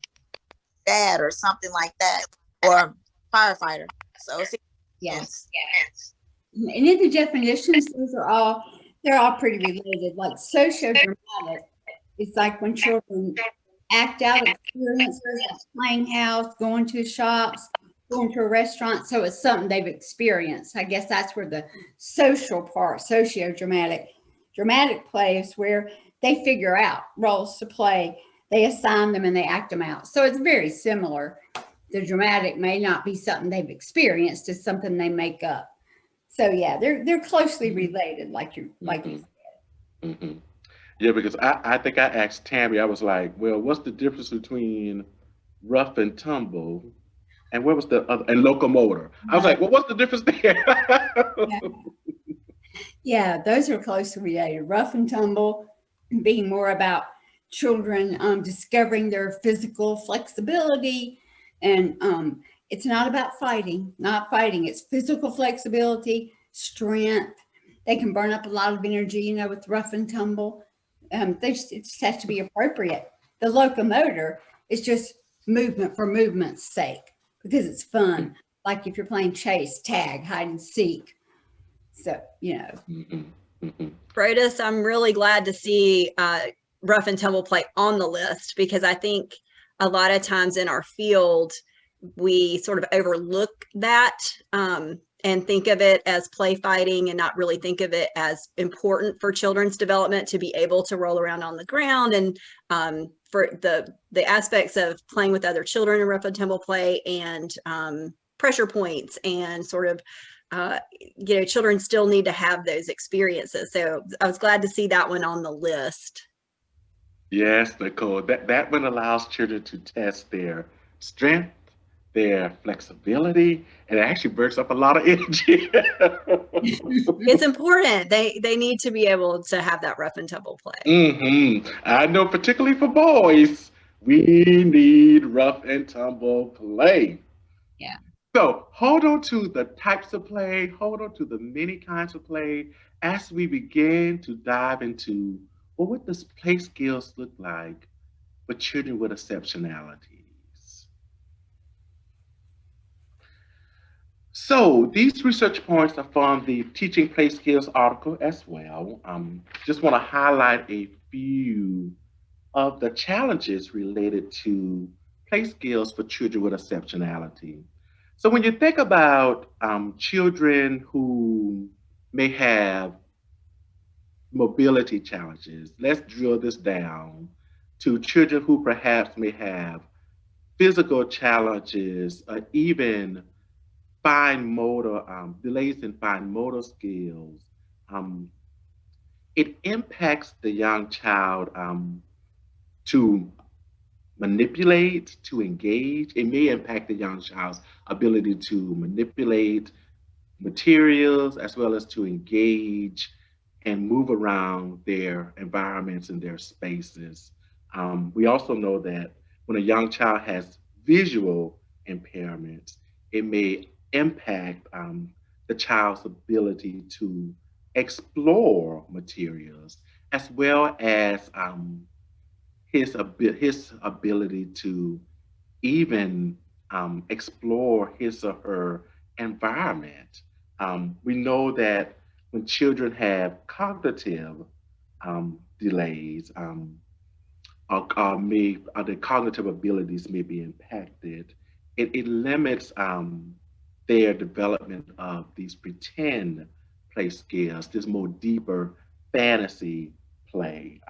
dad or something like that, or firefighter. So yes. And in the definitions, they're all pretty related. Like socio-dramatic, it's like when children act out experiences, like playing house, going to shops, going to a restaurant. So it's something they've experienced. I guess that's where the social part, socio-dramatic. Dramatic play is where they figure out roles to play, they assign them and they act them out. So it's very similar. The dramatic may not be something they've experienced, it's something they make up. So yeah, they're closely related, like you said. Mm-hmm. Yeah, because I think I asked Tammy, I was like, well, what's the difference between rough and tumble? And where was the other, and locomotor? I was like, well, what's the difference there? Yeah, those are closely related. Rough and tumble being more about children discovering their physical flexibility. And it's not about fighting, it's physical flexibility, strength. They can burn up a lot of energy, with rough and tumble. It just has to be appropriate. The locomotor is just movement for movement's sake because it's fun. Like if you're playing chase, tag, hide and seek. So, Brodus, I'm really glad to see rough and tumble play on the list because I think a lot of times in our field, we sort of overlook that and think of it as play fighting and not really think of it as important for children's development to be able to roll around on the ground and for the aspects of playing with other children in rough and tumble play and pressure points and sort of children still need to have those experiences. So I was glad to see that one on the list. Yes, Nicole, that one allows children to test their strength, their flexibility, and it actually burns up a lot of energy. It's important. They need to be able to have that rough and tumble play. Mm-hmm. I know, particularly for boys, we need rough and tumble play. Yeah. So hold on to the types of play, hold on to the many kinds of play as we begin to dive into, well, what does play skills look like for children with exceptionalities? So these research points are from the Teaching Play Skills article as well. Just want to highlight a few of the challenges related to play skills for children with exceptionality. So when you think about children who may have mobility challenges, let's drill this down. to children who perhaps may have physical challenges, or even fine motor, delays in fine motor skills. Um, it impacts the young child to manipulate, to engage. It may impact the young child's ability to manipulate materials as well as to engage and move around their environments and their spaces. We also know that when a young child has visual impairments, it may impact the child's ability to explore materials as well as his ability to even explore his or her environment. We know that when children have cognitive delays, or their cognitive abilities may be impacted, it limits their development of these pretend play skills, this more deeper fantasy play.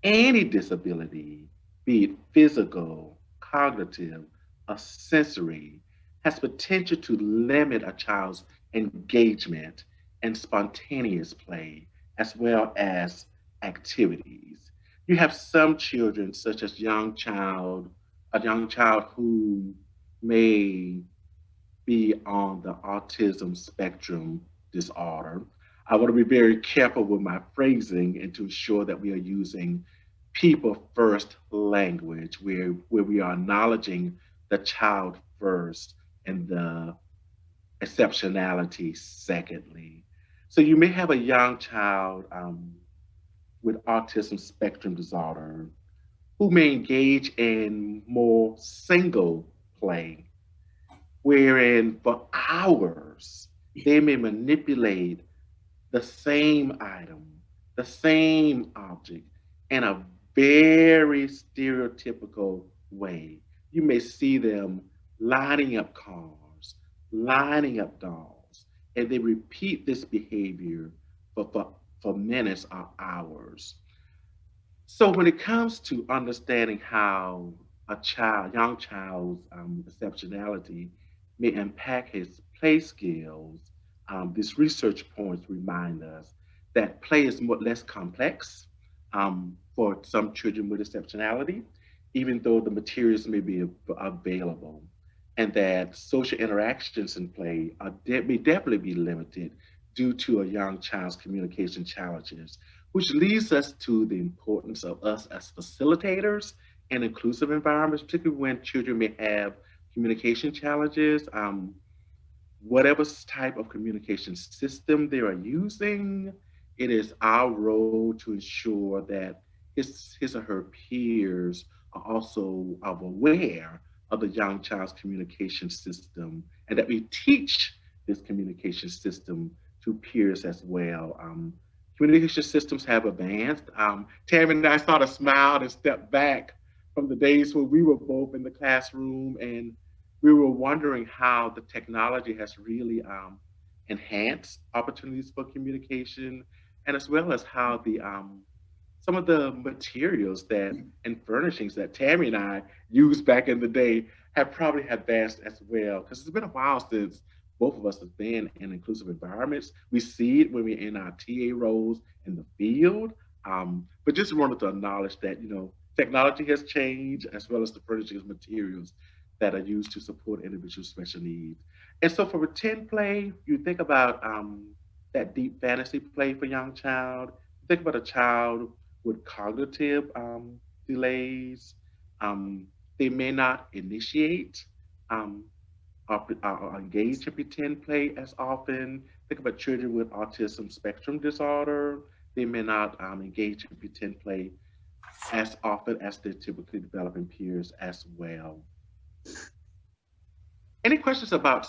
Any disability, be it physical, cognitive, or sensory, has potential to limit a child's engagement and spontaneous play, as well as activities. You have some children, such as a young child who may be on the autism spectrum disorder. I want to be very careful with my phrasing and to ensure that we are using people first language where we are acknowledging the child first and the exceptionality secondly. So you may have a young child with autism spectrum disorder who may engage in more single play, wherein for hours they may manipulate the same item, the same object in a very stereotypical way. You may see them lining up cars, lining up dolls, and they repeat this behavior for minutes or hours. So when it comes to understanding how young child's exceptionality may impact his play skills, these research points remind us that play is less complex for some children with exceptionality, even though the materials may be available, and that social interactions in play may definitely be limited due to a young child's communication challenges, which leads us to the importance of us as facilitators in inclusive environments, particularly when children may have communication challenges. Whatever type of communication system they are using, it is our role to ensure that his or her peers are also aware of the young child's communication system and that we teach this communication system to peers as well. Communication systems have advanced. Tammy and I sort of smiled and stepped back from the days when we were both in the classroom and we were wondering how the technology has really enhanced opportunities for communication, and as well as how the some of the materials that and furnishings that Tammy and I used back in the day have probably advanced as well. Because it's been a while since both of us have been in inclusive environments. We see it when we're in our TA roles in the field, but just wanted to acknowledge that technology has changed as well as the furnishings materials that are used to support individuals' special needs. And so for pretend play, you think about that deep fantasy play for young child. Think about a child with cognitive delays. They may not initiate or engage in pretend play as often. Think about children with autism spectrum disorder. They may not engage in pretend play as often as their typically developing peers as well. Any questions about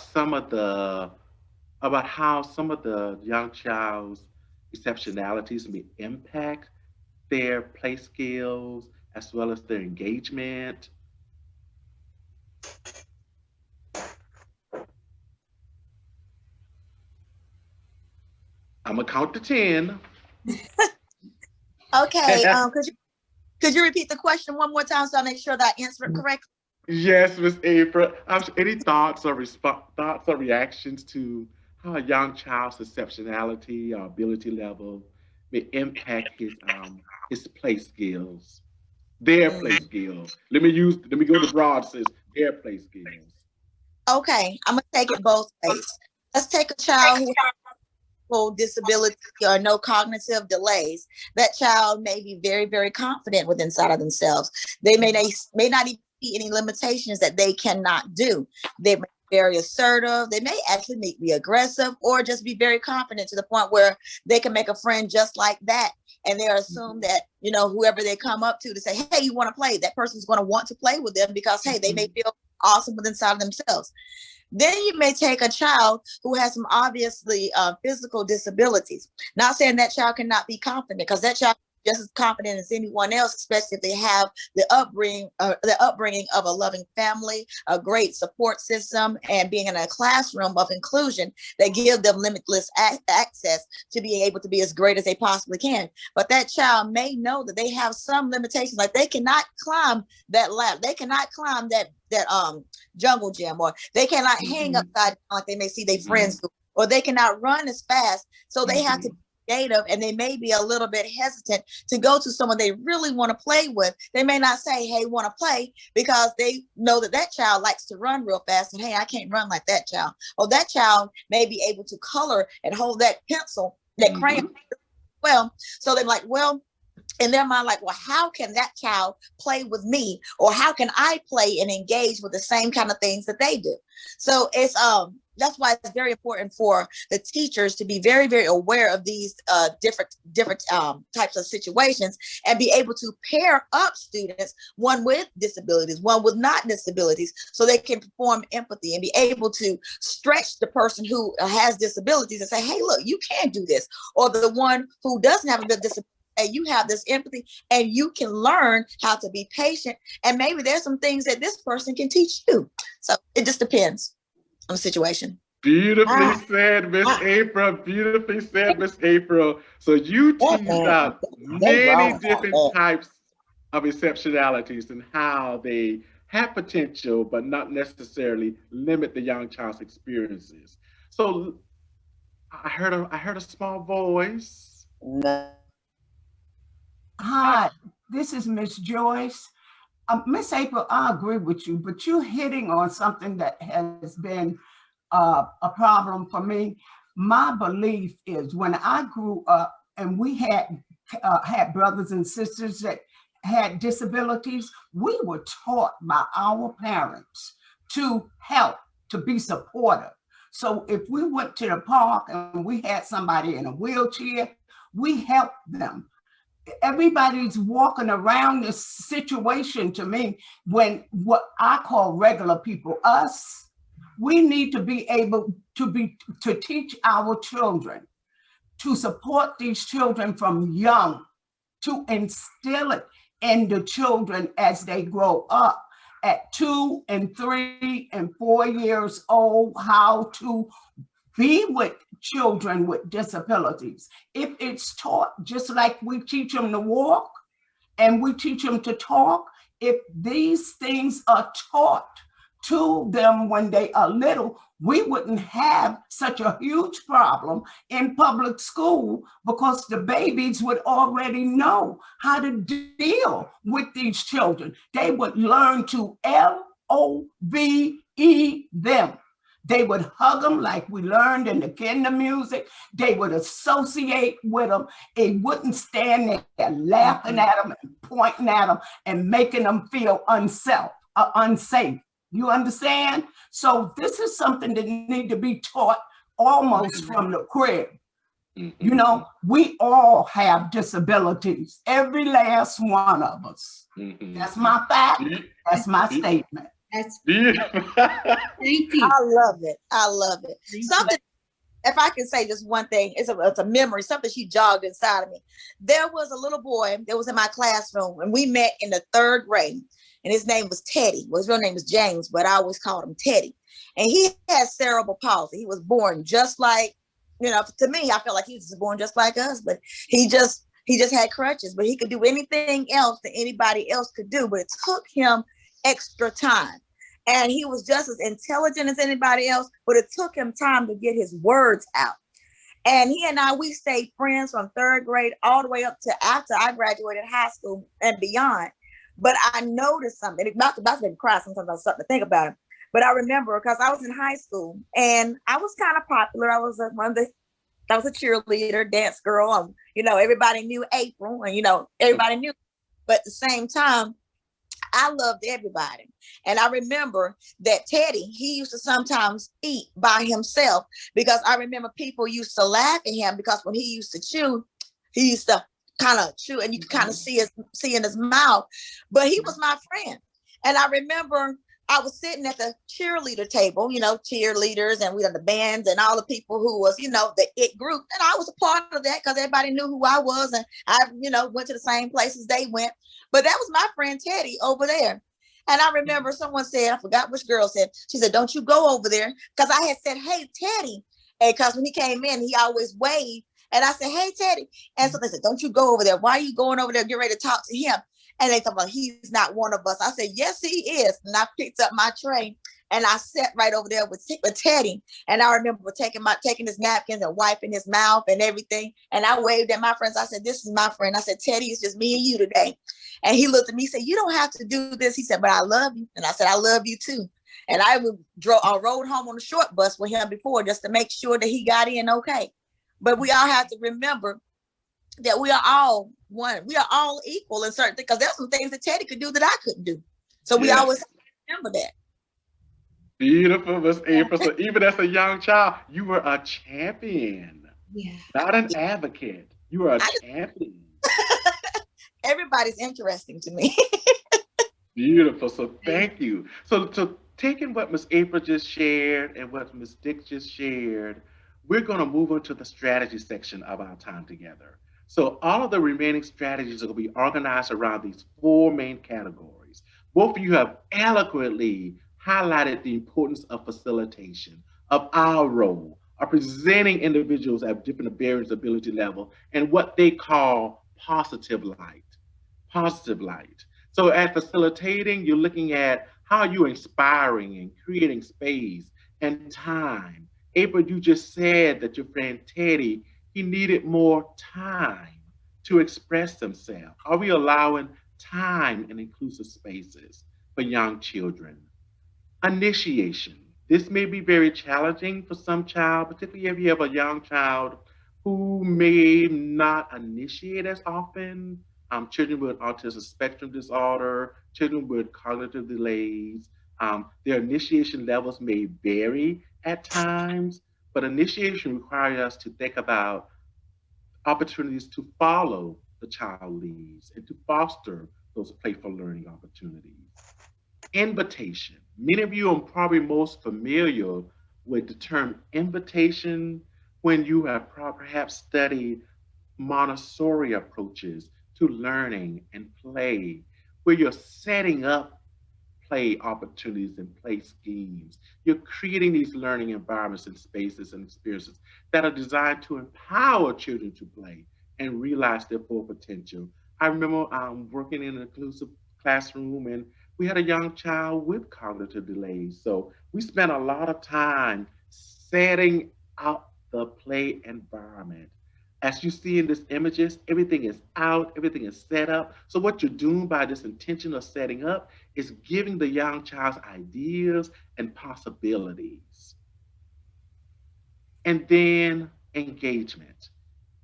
about how some of the young child's exceptionalities may impact their play skills as well as their engagement? I'm gonna count to 10. Okay, could you Could you repeat the question one more time so I make sure that I answer it correctly? Yes, Miss April. Any thoughts or reactions to how a young child's exceptionality or ability level may impact his play skills, their play skills? Let me go to broad sense, their play skills. Okay, I'm gonna take it both ways. Let's take a child who has full disability or no cognitive delays. That child may be very, very confident with inside of themselves. They may not even see any limitations that they cannot do. They may be very assertive. They may actually be aggressive or just be very confident to the point where they can make a friend just like that. And they assume that, you know, whoever they come up to say, hey, you want to play? That person's going to want to play with them because, hey, they may feel awesome with inside of themselves. Then you may take a child who has some obviously physical disabilities. Not saying that child cannot be confident, because that child is just as confident as anyone else, especially if they have the upbringing of a loving family, a great support system, and being in a classroom of inclusion that give them limitless access to be able to be as great as they possibly can. But that child may know that they have some limitations, like they cannot climb that ladder, they cannot climb that jungle gym, or they cannot hang upside down like they may see their friends do, or they cannot run as fast. So they have to be creative, and they may be a little bit hesitant to go to someone they really want to play with. They may not say, hey, want to play, because they know that that child likes to run real fast, and hey, I can't run like that child. Or that child may be able to color and hold that pencil, that crayon well. So they're like, well, in their mind, like, well, how can that child play with me? Or how can I play and engage with the same kind of things that they do? So it's that's why it's very important for the teachers to be very, very aware of these different types of situations, and be able to pair up students, one with disabilities, one with not disabilities, so they can perform empathy and be able to stretch the person who has disabilities and say, hey, look, you can do this. Or the one who doesn't have a disability, and you have this empathy, and you can learn how to be patient. And maybe there's some things that this person can teach you. So it just depends on the situation. Beautifully said, Miss April. Beautifully said, Miss April. So you teased out many different types of exceptionalities and how they have potential, but not necessarily limit the young child's experiences. So I heard a small voice. Hi, this is Miss Joyce. Miss April, I agree with you, but you're hitting on something that has been a problem for me. My belief is, when I grew up and we had brothers and sisters that had disabilities, we were taught by our parents to help, to be supportive. So if we went to the park and we had somebody in a wheelchair, we helped them. Everybody's walking around this situation, to me, when what I call regular people, us, we need to be able to teach our children, to support these children from young, to instill it in the children as they grow up at 2 and 3 and 4 years old, how to be with children with disabilities. If it's taught, just like we teach them to walk and we teach them to talk, if these things are taught to them when they are little, we wouldn't have such a huge problem in public school, because the babies would already know how to deal with these children. They would learn to LOVE them. They would hug them like we learned in the kinder music. They would associate with them. It wouldn't stand there laughing at them and pointing at them and making them feel unsafe. You understand? So this is something that needs to be taught almost from the crib. You know, we all have disabilities, every last one of us. That's my fact. That's my statement. That's beautiful. Thank you. I love it. I love it. Something, if I can say just one thing, it's a memory, something she jogged inside of me. There was a little boy that was in my classroom, and we met in the 3rd grade, and his name was Teddy. Well, his real name was James, but I always called him Teddy. And he had cerebral palsy. He was born just like, you know, to me, I felt like he was born just like us, but he He just had crutches, but he could do anything else that anybody else could do, but it took him extra time. And he was just as intelligent as anybody else, but it took him time to get his words out. And he and I, we stayed friends from 3rd grade all the way up to after I graduated high school and beyond. But I noticed something. Not to make me cry sometimes, I was starting to think about it. But I remember because I was in high school and I was kind of popular. I was I was a cheerleader, dance girl. You know, everybody knew April, and you know, everybody knew. But at the same time, I loved everybody. And I remember that Teddy, he used to sometimes eat by himself because I remember people used to laugh at him because when he used to chew, he used to kind of chew and you could kind of see in his mouth. But he was my friend. And I remember I was sitting at the cheerleader table, you know, cheerleaders, and we had the bands and all the people who was, you know, the it group. And I was a part of that because everybody knew who I was. And I, you know, went to the same places they went. But that was my friend Teddy over there. And I remember someone said, I forgot which girl said, she said, don't you go over there. Because I had said, hey, Teddy. And because when he came in, he always waved. And I said, hey, Teddy. And so they said, don't you go over there. Why are you going over there? Get ready to talk to him. And they thought, well, he's not one of us. I said, yes, he is. And I picked up my tray and I sat right over there with Teddy. And I remember taking his napkins and wiping his mouth and everything. And I waved at my friends. I said, this is my friend. I said, Teddy, it's just me and you today. And he looked at me, said, you don't have to do this. He said, but I love you. And I said, I love you too. And I rode home on the short bus with him before just to make sure that he got in okay. But we all have to remember that we are all one. We are all equal in certain things, because there's some things that Teddy could do that I couldn't do. So we always have to remember that. Beautiful, Miss April. So even as a young child, you were a champion. Yeah. Not an advocate. You were a champion. Everybody's interesting to me. Beautiful. So thank you. So taking what Miss April just shared and what Miss Dick just shared, we're going to move on to the strategy section of our time together. So all of the remaining strategies are going to be organized around these 4 main categories. Both of you have eloquently highlighted the importance of facilitation, of our role, of presenting individuals at different barriers ability level, and what they call positive light. Positive light. So at facilitating, you're looking at how you're inspiring and creating space and time. April, you just said that your friend Teddy, he needed more time to express himself. Are we allowing time in inclusive spaces for young children? Initiation. This may be very challenging for some child, particularly if you have a young child who may not initiate as often. Children with autism spectrum disorder, children with cognitive delays, their initiation levels may vary at times, but initiation requires us to think about opportunities to follow the child leads and to foster those playful learning opportunities. Invitation. Many of you are probably most familiar with the term invitation when you have perhaps studied Montessori approaches to learning and play, where you're setting up play opportunities and play schemes. You're creating these learning environments and spaces and experiences that are designed to empower children to play and realize their full potential. I remember working in an inclusive classroom, and we had a young child with cognitive delays. So we spent a lot of time setting up the play environment. As you see in these images, everything is out, everything is set up. So what you're doing by this intention of setting up is giving the young child's ideas and possibilities. And then engagement.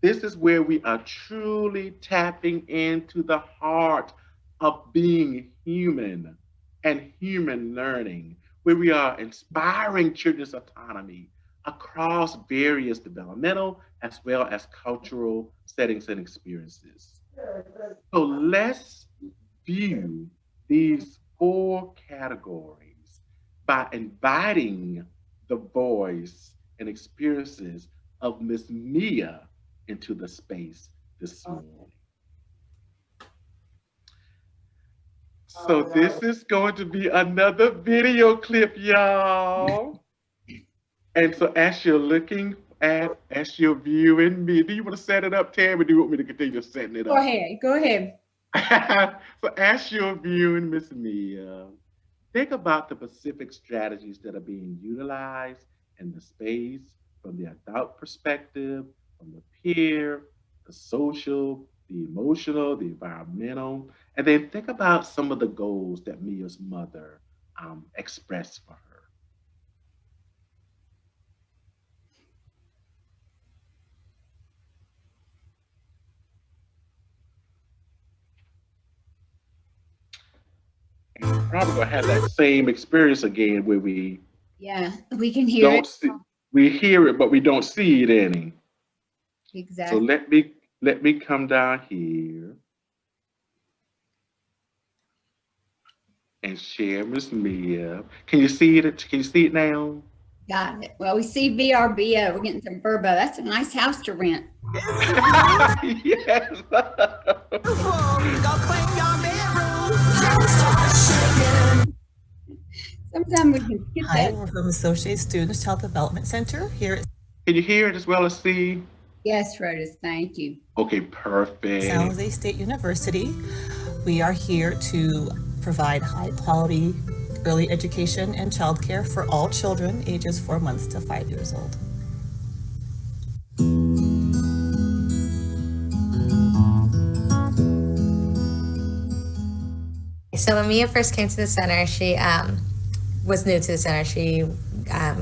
This is where we are truly tapping into the heart of being human and human learning, where we are inspiring children's autonomy across various developmental as well as cultural settings and experiences. So let's view these 4 categories by inviting the voice and experiences of Miss Mia into the space this morning. So this is going to be another video clip, y'all. And so as you're looking As you're viewing me, do you want to set it up, Tam, or do you want me to continue setting it Go up? ahead, go ahead. So as you're viewing Miss Mia, think about the specific strategies that are being utilized in the space from the adult perspective, from the peer, the social, the emotional, the environmental, and then think about some of the goals that Mia's mother expressed for her. And we're probably gonna have that same experience again where we Yeah, we can hear don't it. see, we hear it, but we don't see it any. So Exactly. let me come down here and share Miss Mia. Can you see it? Can you see it now? Got it. Well, we see VRBO. We're getting some Verbo. That's a nice house to rent. Yes. Sometimes we can skip Hi, that. we're from Associate Students Child Development Center here at Can you hear it as well as see? Yes, Rhoda, thank you. Okay, perfect. San Jose State University. We are here to provide high quality early education and childcare for all children ages 4 months to 5 years old. So when Mia first came to the center, she was new to the center. She,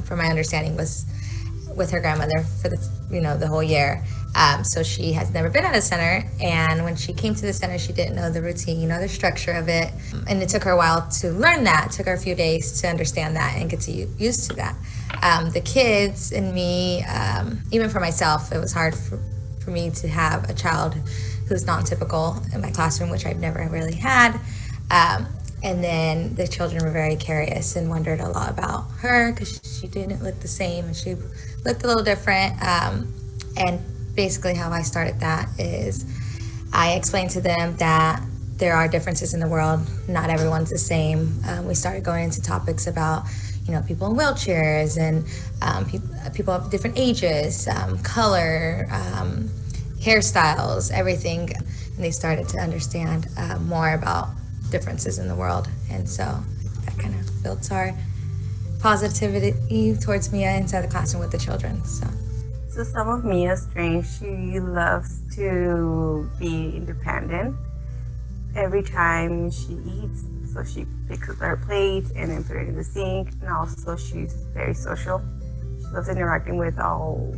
from my understanding, was with her grandmother for the whole year. So she has never been at a center, and when she came to the center, she didn't know the routine or the structure of it, and it took her a while to learn that. It took her a few days to understand that and get used to that. The kids and me, even for myself, it was hard for me to have a child who's non-typical in my classroom, which I've never really had. And then the children were very curious and wondered a lot about her because she didn't look the same and she looked a little different. And basically how I started that is I explained to them that there are differences in the world. Not everyone's the same. We started going into topics about, people in wheelchairs and people of different ages, color, hairstyles, everything. And they started to understand more about differences in the world. And so that kind of built our positivity towards Mia inside the classroom with the children. So some of Mia's strengths, she loves to be independent. Every time she eats, so she picks up her plate and then put it in the sink. And also she's very social. She loves interacting with all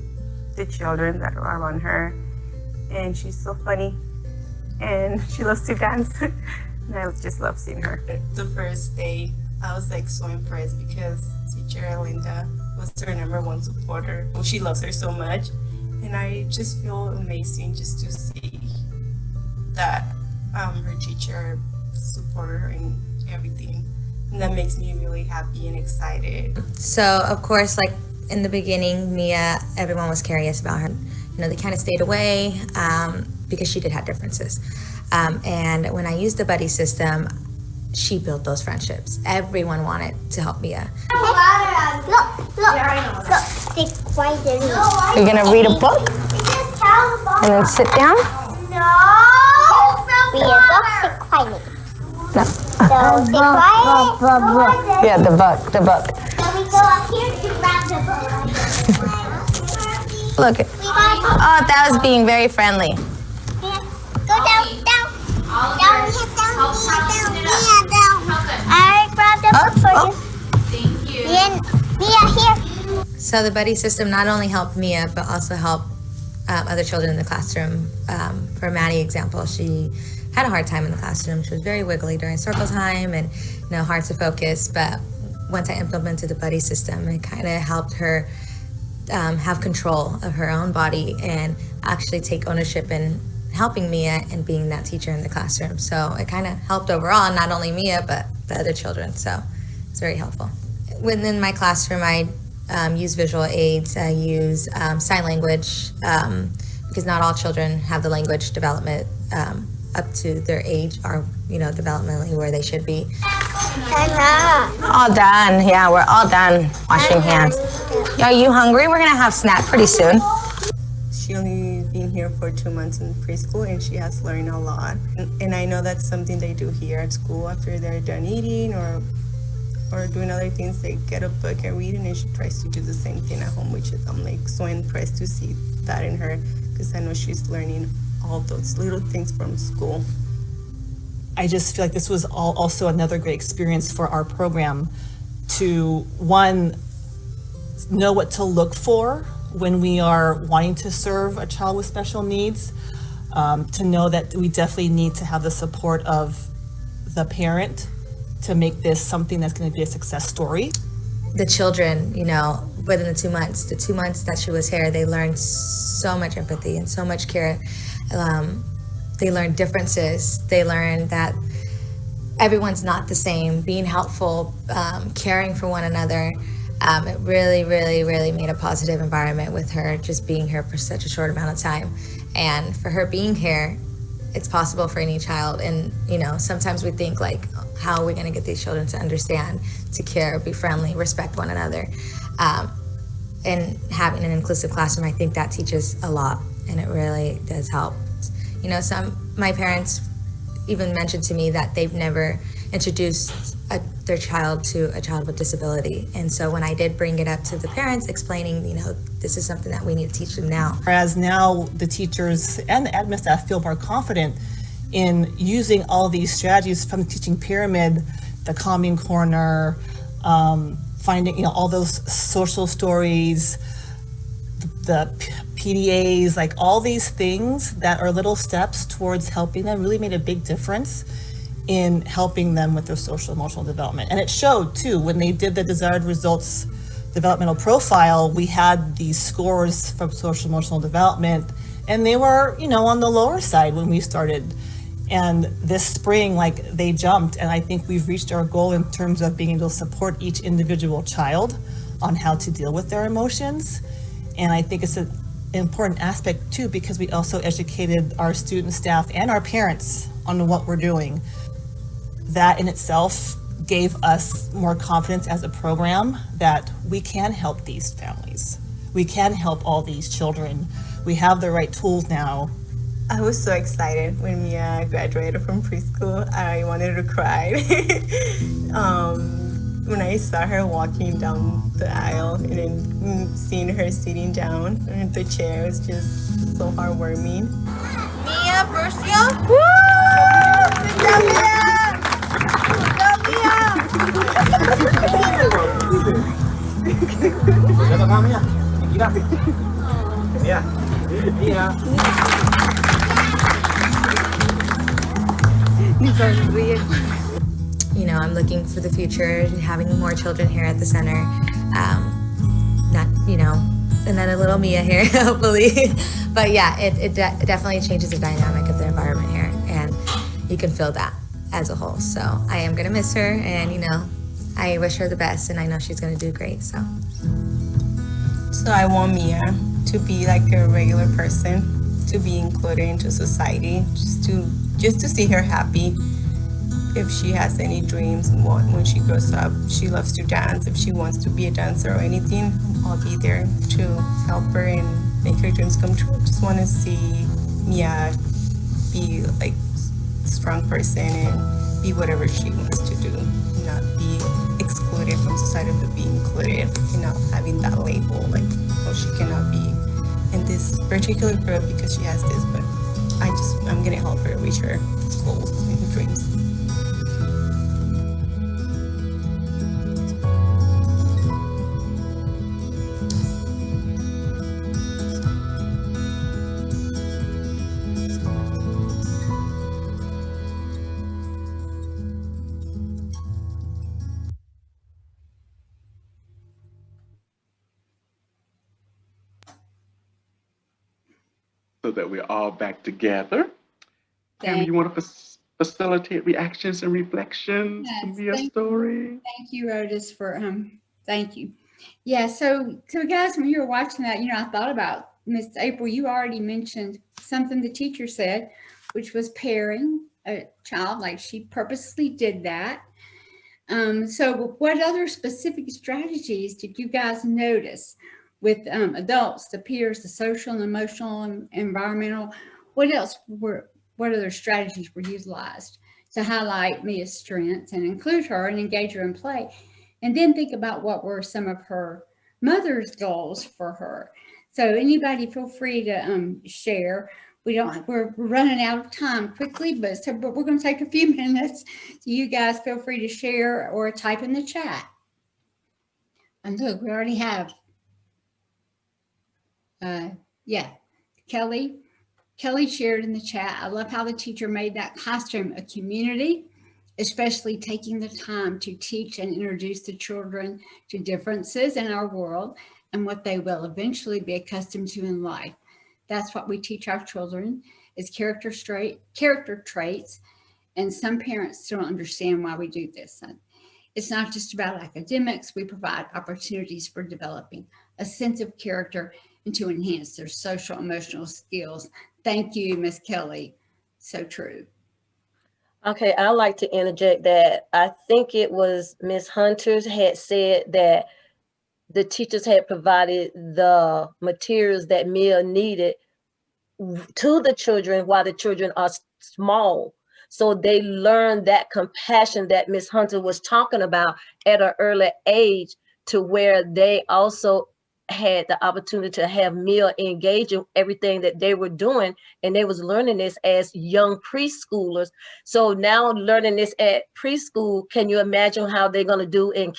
the children that are around her. And she's so funny. And she loves to dance. And I just love seeing her. The first day, I was so impressed because teacher Linda was her #1 supporter. She loves her so much. And I just feel amazing just to see that her teacher supported her in everything. And that makes me really happy and excited. So of course, in the beginning, Mia, everyone was curious about her. They kind of stayed away because she did have differences. And when I used the buddy system, she built those friendships. Everyone wanted to help Mia. Look. You're gonna read a book and then sit down? No. Read a book, sit quietly. No. So sit quiet. Yeah, the book. So we go up here to grab the book. Look. Oh, that was being very friendly. Go down. I grabbed the book for you. Thank you. Mia, here. So the buddy system not only helped Mia, but also helped other children in the classroom. For Maddie example, she had a hard time in the classroom. She was very wiggly during circle time and hard to focus. But once I implemented the buddy system, it kind of helped her have control of her own body and actually take ownership in helping Mia and being that teacher in the classroom. So it kind of helped overall, not only Mia, but the other children. So it's very helpful. Within my classroom, I use visual aids. I use sign language because not all children have the language development up to their age are, developmentally where they should be. All done. Yeah, we're all done washing hands. Are you hungry? We're gonna have snack pretty soon. She only been here for 2 months in preschool and she has learned a lot. And I know that's something they do here at school after they're done eating or doing other things. They get a book and read, and she tries to do the same thing at home, which is I'm like so impressed to see that in her, because I know she's learning all those little things from school. I just feel like this was also another great experience for our program to, one, know what to look for when we are wanting to serve a child with special needs, to know that we definitely need to have the support of the parent to make this something that's going to be a success story. The children, within the 2 months that she was here, they learned so much empathy and so much care. They learned differences. They learned that everyone's not the same, being helpful, caring for one another. It really, really, really made a positive environment with her just being here for such a short amount of time. And for her being here, it's possible for any child. And, sometimes we think like, how are we going to get these children to understand, to care, be friendly, respect one another? And having an inclusive classroom, I think that teaches a lot, and it really does help. My parents even mentioned to me that they've never introduced their child to a child with disability. And so when I did bring it up to the parents, explaining, this is something that we need to teach them now. Whereas now the teachers and the admin staff feel more confident in using all these strategies from the teaching pyramid, the calming corner, finding, all those social stories, the PDAs, like all these things that are little steps towards helping them really made a big difference in helping them with their social emotional development. And it showed too, when they did the desired results developmental profile, we had these scores from social emotional development, and they were, on the lower side when we started. And this spring, they jumped, and I think we've reached our goal in terms of being able to support each individual child on how to deal with their emotions. And I think it's an important aspect too, because we also educated our student staff and our parents on what we're doing. That in itself gave us more confidence as a program that we can help these families. We can help all these children. We have the right tools now. I was so excited when Mia graduated from preschool. I wanted to cry. When I saw her walking down the aisle and then seeing her sitting down in the chair, it was just so heartwarming. Mia, Bercia. Woo! Good job, Mia! I'm looking for the future, having more children here at the center. And then a little Mia here, hopefully. But yeah, it definitely changes the dynamic of the environment here, and you can feel that as a whole. So I am gonna miss her, and I wish her the best, and I know she's gonna do great. So I want Mia to be like a regular person, to be included into society, just to see her happy. If she has any dreams when she grows up, she loves to dance. If she wants to be a dancer or anything, I'll be there to help her and make her dreams come true. Just want to see Mia be like a strong person and be whatever she wants to do, not be excluded from society, but be included and not having that label like, oh, she cannot be in this particular group because she has this. But I'm gonna help her reach her goals and dreams. So that we're all back together. Tammy, you want to facilitate reactions and reflections to Mia's story? Thank you, Otis, for thank you. Yeah, so guys, when you were watching that, I thought about Miss April. You already mentioned something the teacher said, which was pairing a child, like she purposely did that. So what other specific strategies did you guys notice with adults, the peers, the social and emotional and environmental? What other strategies were utilized to highlight Mia's strengths and include her and engage her in play? And then think about what were some of her mother's goals for her. So anybody feel free to share. We're running out of time quickly, but we're going to take a few minutes. So you guys feel free to share or type in the chat. And look, we already have, Kelly shared in the chat. I love how the teacher made that classroom a community, especially taking the time to teach and introduce the children to differences in our world and what they will eventually be accustomed to in life. That's what we teach our children is character traits. And some parents don't understand why we do this. And it's not just about academics. We provide opportunities for developing a sense of character and to enhance their social emotional skills. Thank you, Ms. Kelly. So true. Okay, I'd like to interject that I think it was Ms. Hunters had said that the teachers had provided the materials that Mia needed to the children while the children are small. So they learn that compassion that Ms. Hunter was talking about at an early age, to where they also had the opportunity to have Mia engage in everything that they were doing. And they was learning this as young preschoolers. So now learning this at preschool, can you imagine how they're going to do in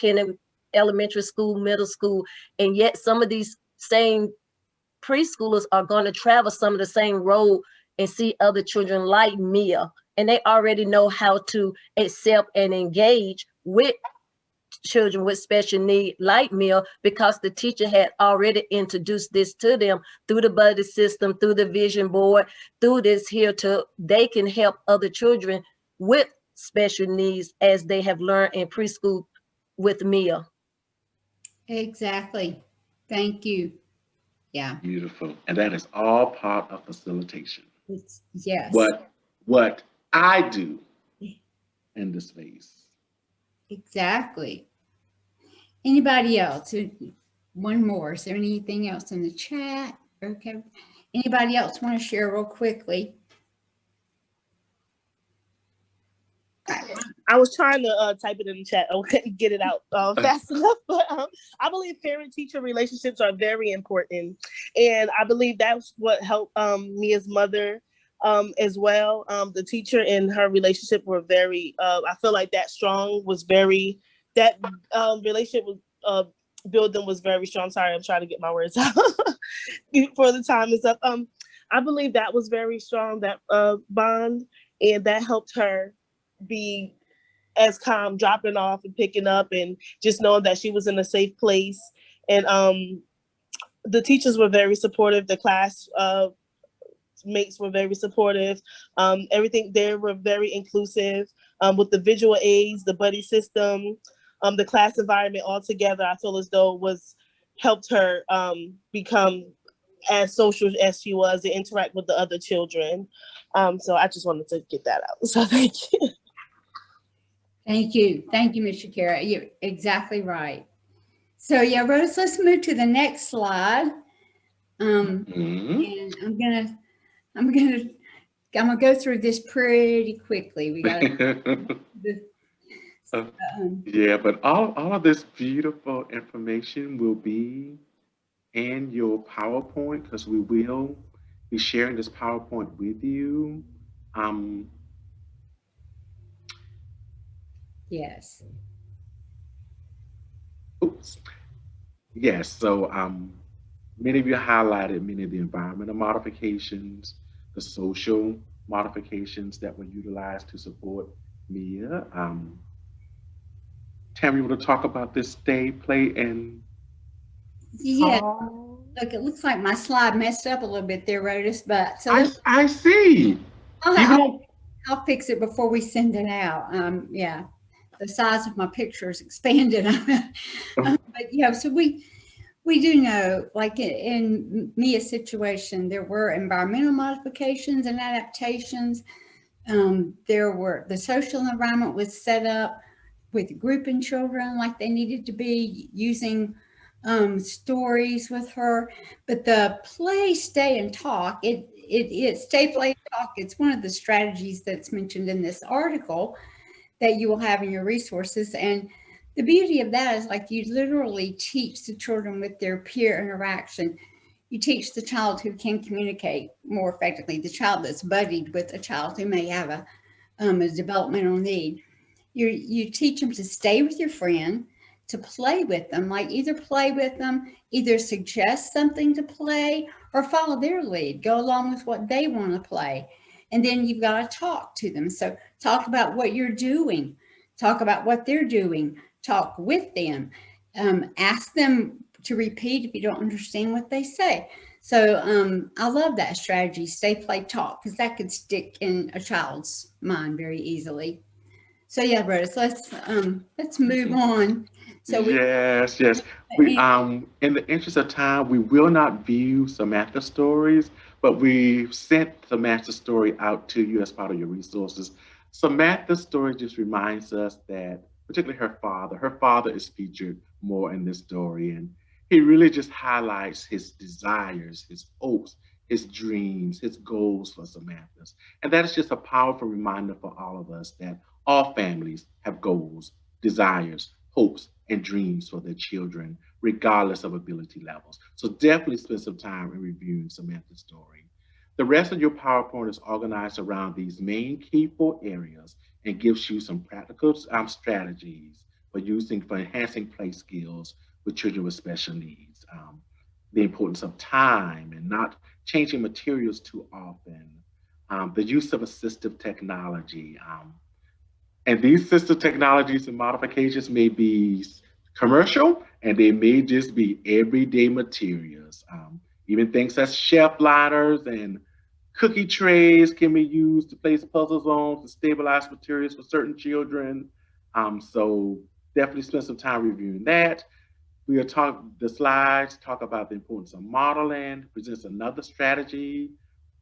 elementary school, middle school? And yet some of these same preschoolers are going to travel some of the same road and see other children like Mia. And they already know how to accept and engage with children with special need like Mia, because the teacher had already introduced this to them through the buddy system, through the vision board, through this here to they can help other children with special needs as they have learned in preschool with Mia. Exactly. Thank you. Yeah. Beautiful. And that is all part of facilitation. Yes. What I do in the space. Exactly. Anybody else? One more. Is there anything else in the chat? Okay. Anybody else want to share real quickly? I was trying to type it in the chat. I couldn't get it out fast enough. But I believe parent-teacher relationships are very important. And I believe that's what helped Mia's mother as well. The teacher and her relationship were very, I feel like that relationship was, building was very strong. Sorry, I'm trying to get my words out before the time is up. I believe that was very strong, that bond, and that helped her be as calm, dropping off and picking up, and just knowing that she was in a safe place. And the teachers were very supportive. The class mates were very supportive. Everything there were very inclusive with the visual aids, the buddy system, the class environment altogether. I feel as though was helped her become as social as she was and interact with the other children. So I just wanted to get that out. So thank you. Thank you. Thank you, Ms. Shakira. You're exactly right. So yeah, Rose, let's move to the next slide. And I'm gonna go through this pretty quickly. We got yeah, but all of this beautiful information will be in your PowerPoint, because we will be sharing this PowerPoint with you. Yes. Oops. Yes, so many of you highlighted many of the environmental modifications, the social modifications that were utilized to support Mia. Tammy, you want to talk about this stay, play, and yeah. Look, it looks like my slide messed up a little bit there, Rhodas, but so I see. I'll fix it before we send it out. Yeah, the size of my picture is expanded. But yeah, so we We do know, like in Mia's situation, there were environmental modifications and adaptations. There were, the social environment was set up with grouping children like they needed to be, using stories with her. But the play, stay, and talk, it stay, play, talk. It's one of the strategies that's mentioned in this article that you will have in your resources. And the beauty of that is, like, you literally teach the children with their peer interaction. You teach the child who can communicate more effectively, the child that's buddied with a child who may have a developmental need. You teach them to stay with your friend, to play with them, like either play with them, either suggest something to play or follow their lead, go along with what they want to play. And then you've got to talk to them. So talk about what you're doing, talk about what they're doing, talk with them, ask them to repeat if you don't understand what they say. So I love that strategy, stay, play, talk, because that could stick in a child's mind very easily. So yeah, Rose, let's move on. So yes. We in the interest of time, we will not view Samantha's stories, but we sent Samantha's story out to you as part of your resources. Samantha's story just reminds us that, particularly her father is featured more in this story, and he really just highlights his desires, his hopes, his dreams, his goals for Samantha's. And that is just a powerful reminder for all of us that all families have goals, desires, hopes, and dreams for their children, regardless of ability levels. So definitely spend some time in reviewing Samantha's story. The rest of your PowerPoint is organized around these main key 4 areas and gives you some practical strategies for enhancing play skills with children with special needs. The importance of time and not changing materials too often. The use of assistive technology. And these assistive technologies and modifications may be commercial and they may just be everyday materials. Even things as shelf liners and cookie trays can be used to place puzzles on to stabilize materials for certain children. So definitely spend some time reviewing that. The slides talk about the importance of modeling, presents another strategy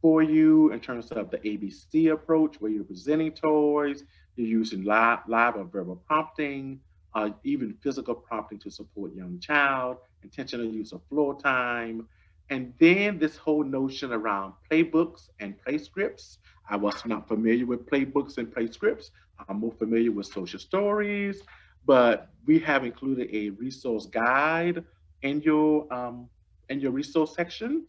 for you in terms of the ABC approach, where you're presenting toys, you're using live or verbal prompting, even physical prompting to support young child, intentional use of floor time, and then this whole notion around playbooks and play scripts. I was not familiar with playbooks and play scripts. I'm more familiar with social stories, but we have included a resource guide in your resource section.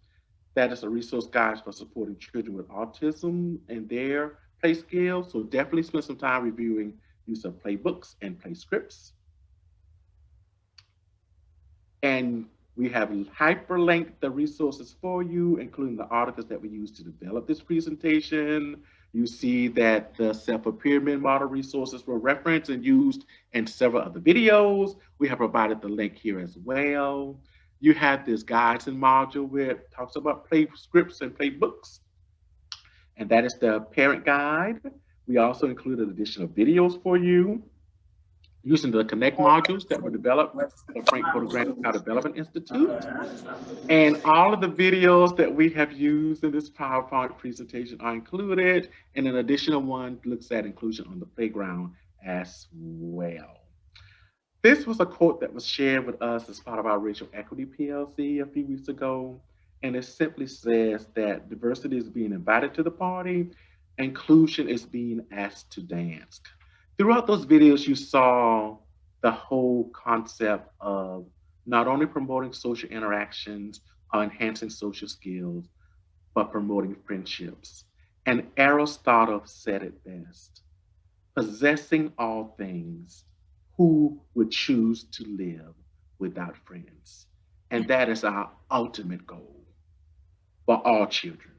That is a resource guide for supporting children with autism and their play skills. So definitely spend some time reviewing use of playbooks and play scripts. And we have hyperlinked the resources for you, including the articles that we used to develop this presentation. You see that the self-pyramid model resources were referenced and used in several other videos. We have provided the link here as well. You have this guides and module where it talks about play scripts and playbooks, and that is the parent guide. We also included additional videos for you using the Connect modules that were developed by the Frank Porter Child Development Institute. And all of the videos that we have used in this PowerPoint presentation are included, and an additional one looks at inclusion on the playground as well. This was a quote that was shared with us as part of our Racial Equity PLC a few weeks ago, and it simply says that diversity is being invited to the party, inclusion is being asked to dance. Throughout those videos, you saw the whole concept of not only promoting social interactions or enhancing social skills, but promoting friendships. And Aristotle said it best: possessing all things, who would choose to live without friends? And that is our ultimate goal for all children,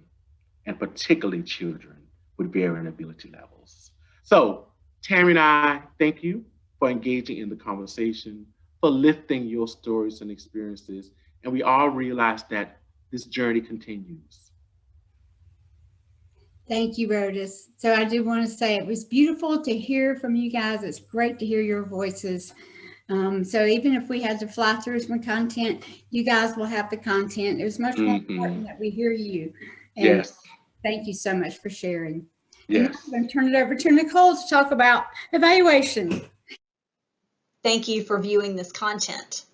and particularly children with varying ability levels. So Tammy and I thank you for engaging in the conversation, for lifting your stories and experiences. And we all realize that this journey continues. Thank you, Rhodas. So I do want to say it was beautiful to hear from you guys. It's great to hear your voices. So even if we had to fly through some content, you guys will have the content. It was much more important that we hear you. And Yes. thank you so much for sharing. Yes. And I'm going to turn it over to Nicole to talk about evaluation. Thank you for viewing this content.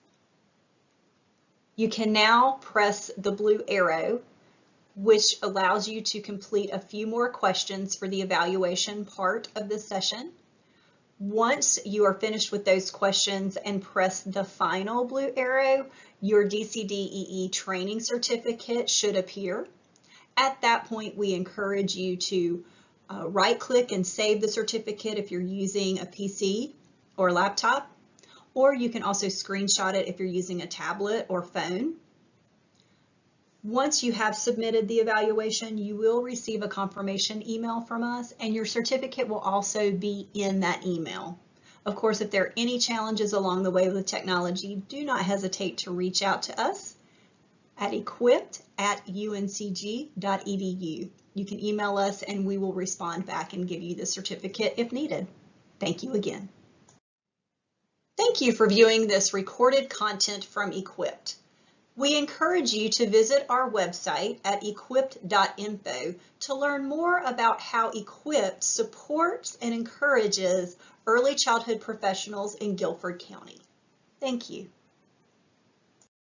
You can now press the blue arrow, which allows you to complete a few more questions for the evaluation part of this session. Once you are finished with those questions and press the final blue arrow, your DCDEE training certificate should appear. At that point, we encourage you to right-click and save the certificate if you're using a PC or laptop, or you can also screenshot it if you're using a tablet or phone. Once you have submitted the evaluation, you will receive a confirmation email from us, and your certificate will also be in that email. Of course, if there are any challenges along the way with technology, do not hesitate to reach out to us at equipped@uncg.edu. You can email us and we will respond back and give you the certificate if needed. Thank you again. Thank you for viewing this recorded content from Equipped. We encourage you to visit our website at equipped.info to learn more about how Equipped supports and encourages early childhood professionals in Guilford County. Thank you.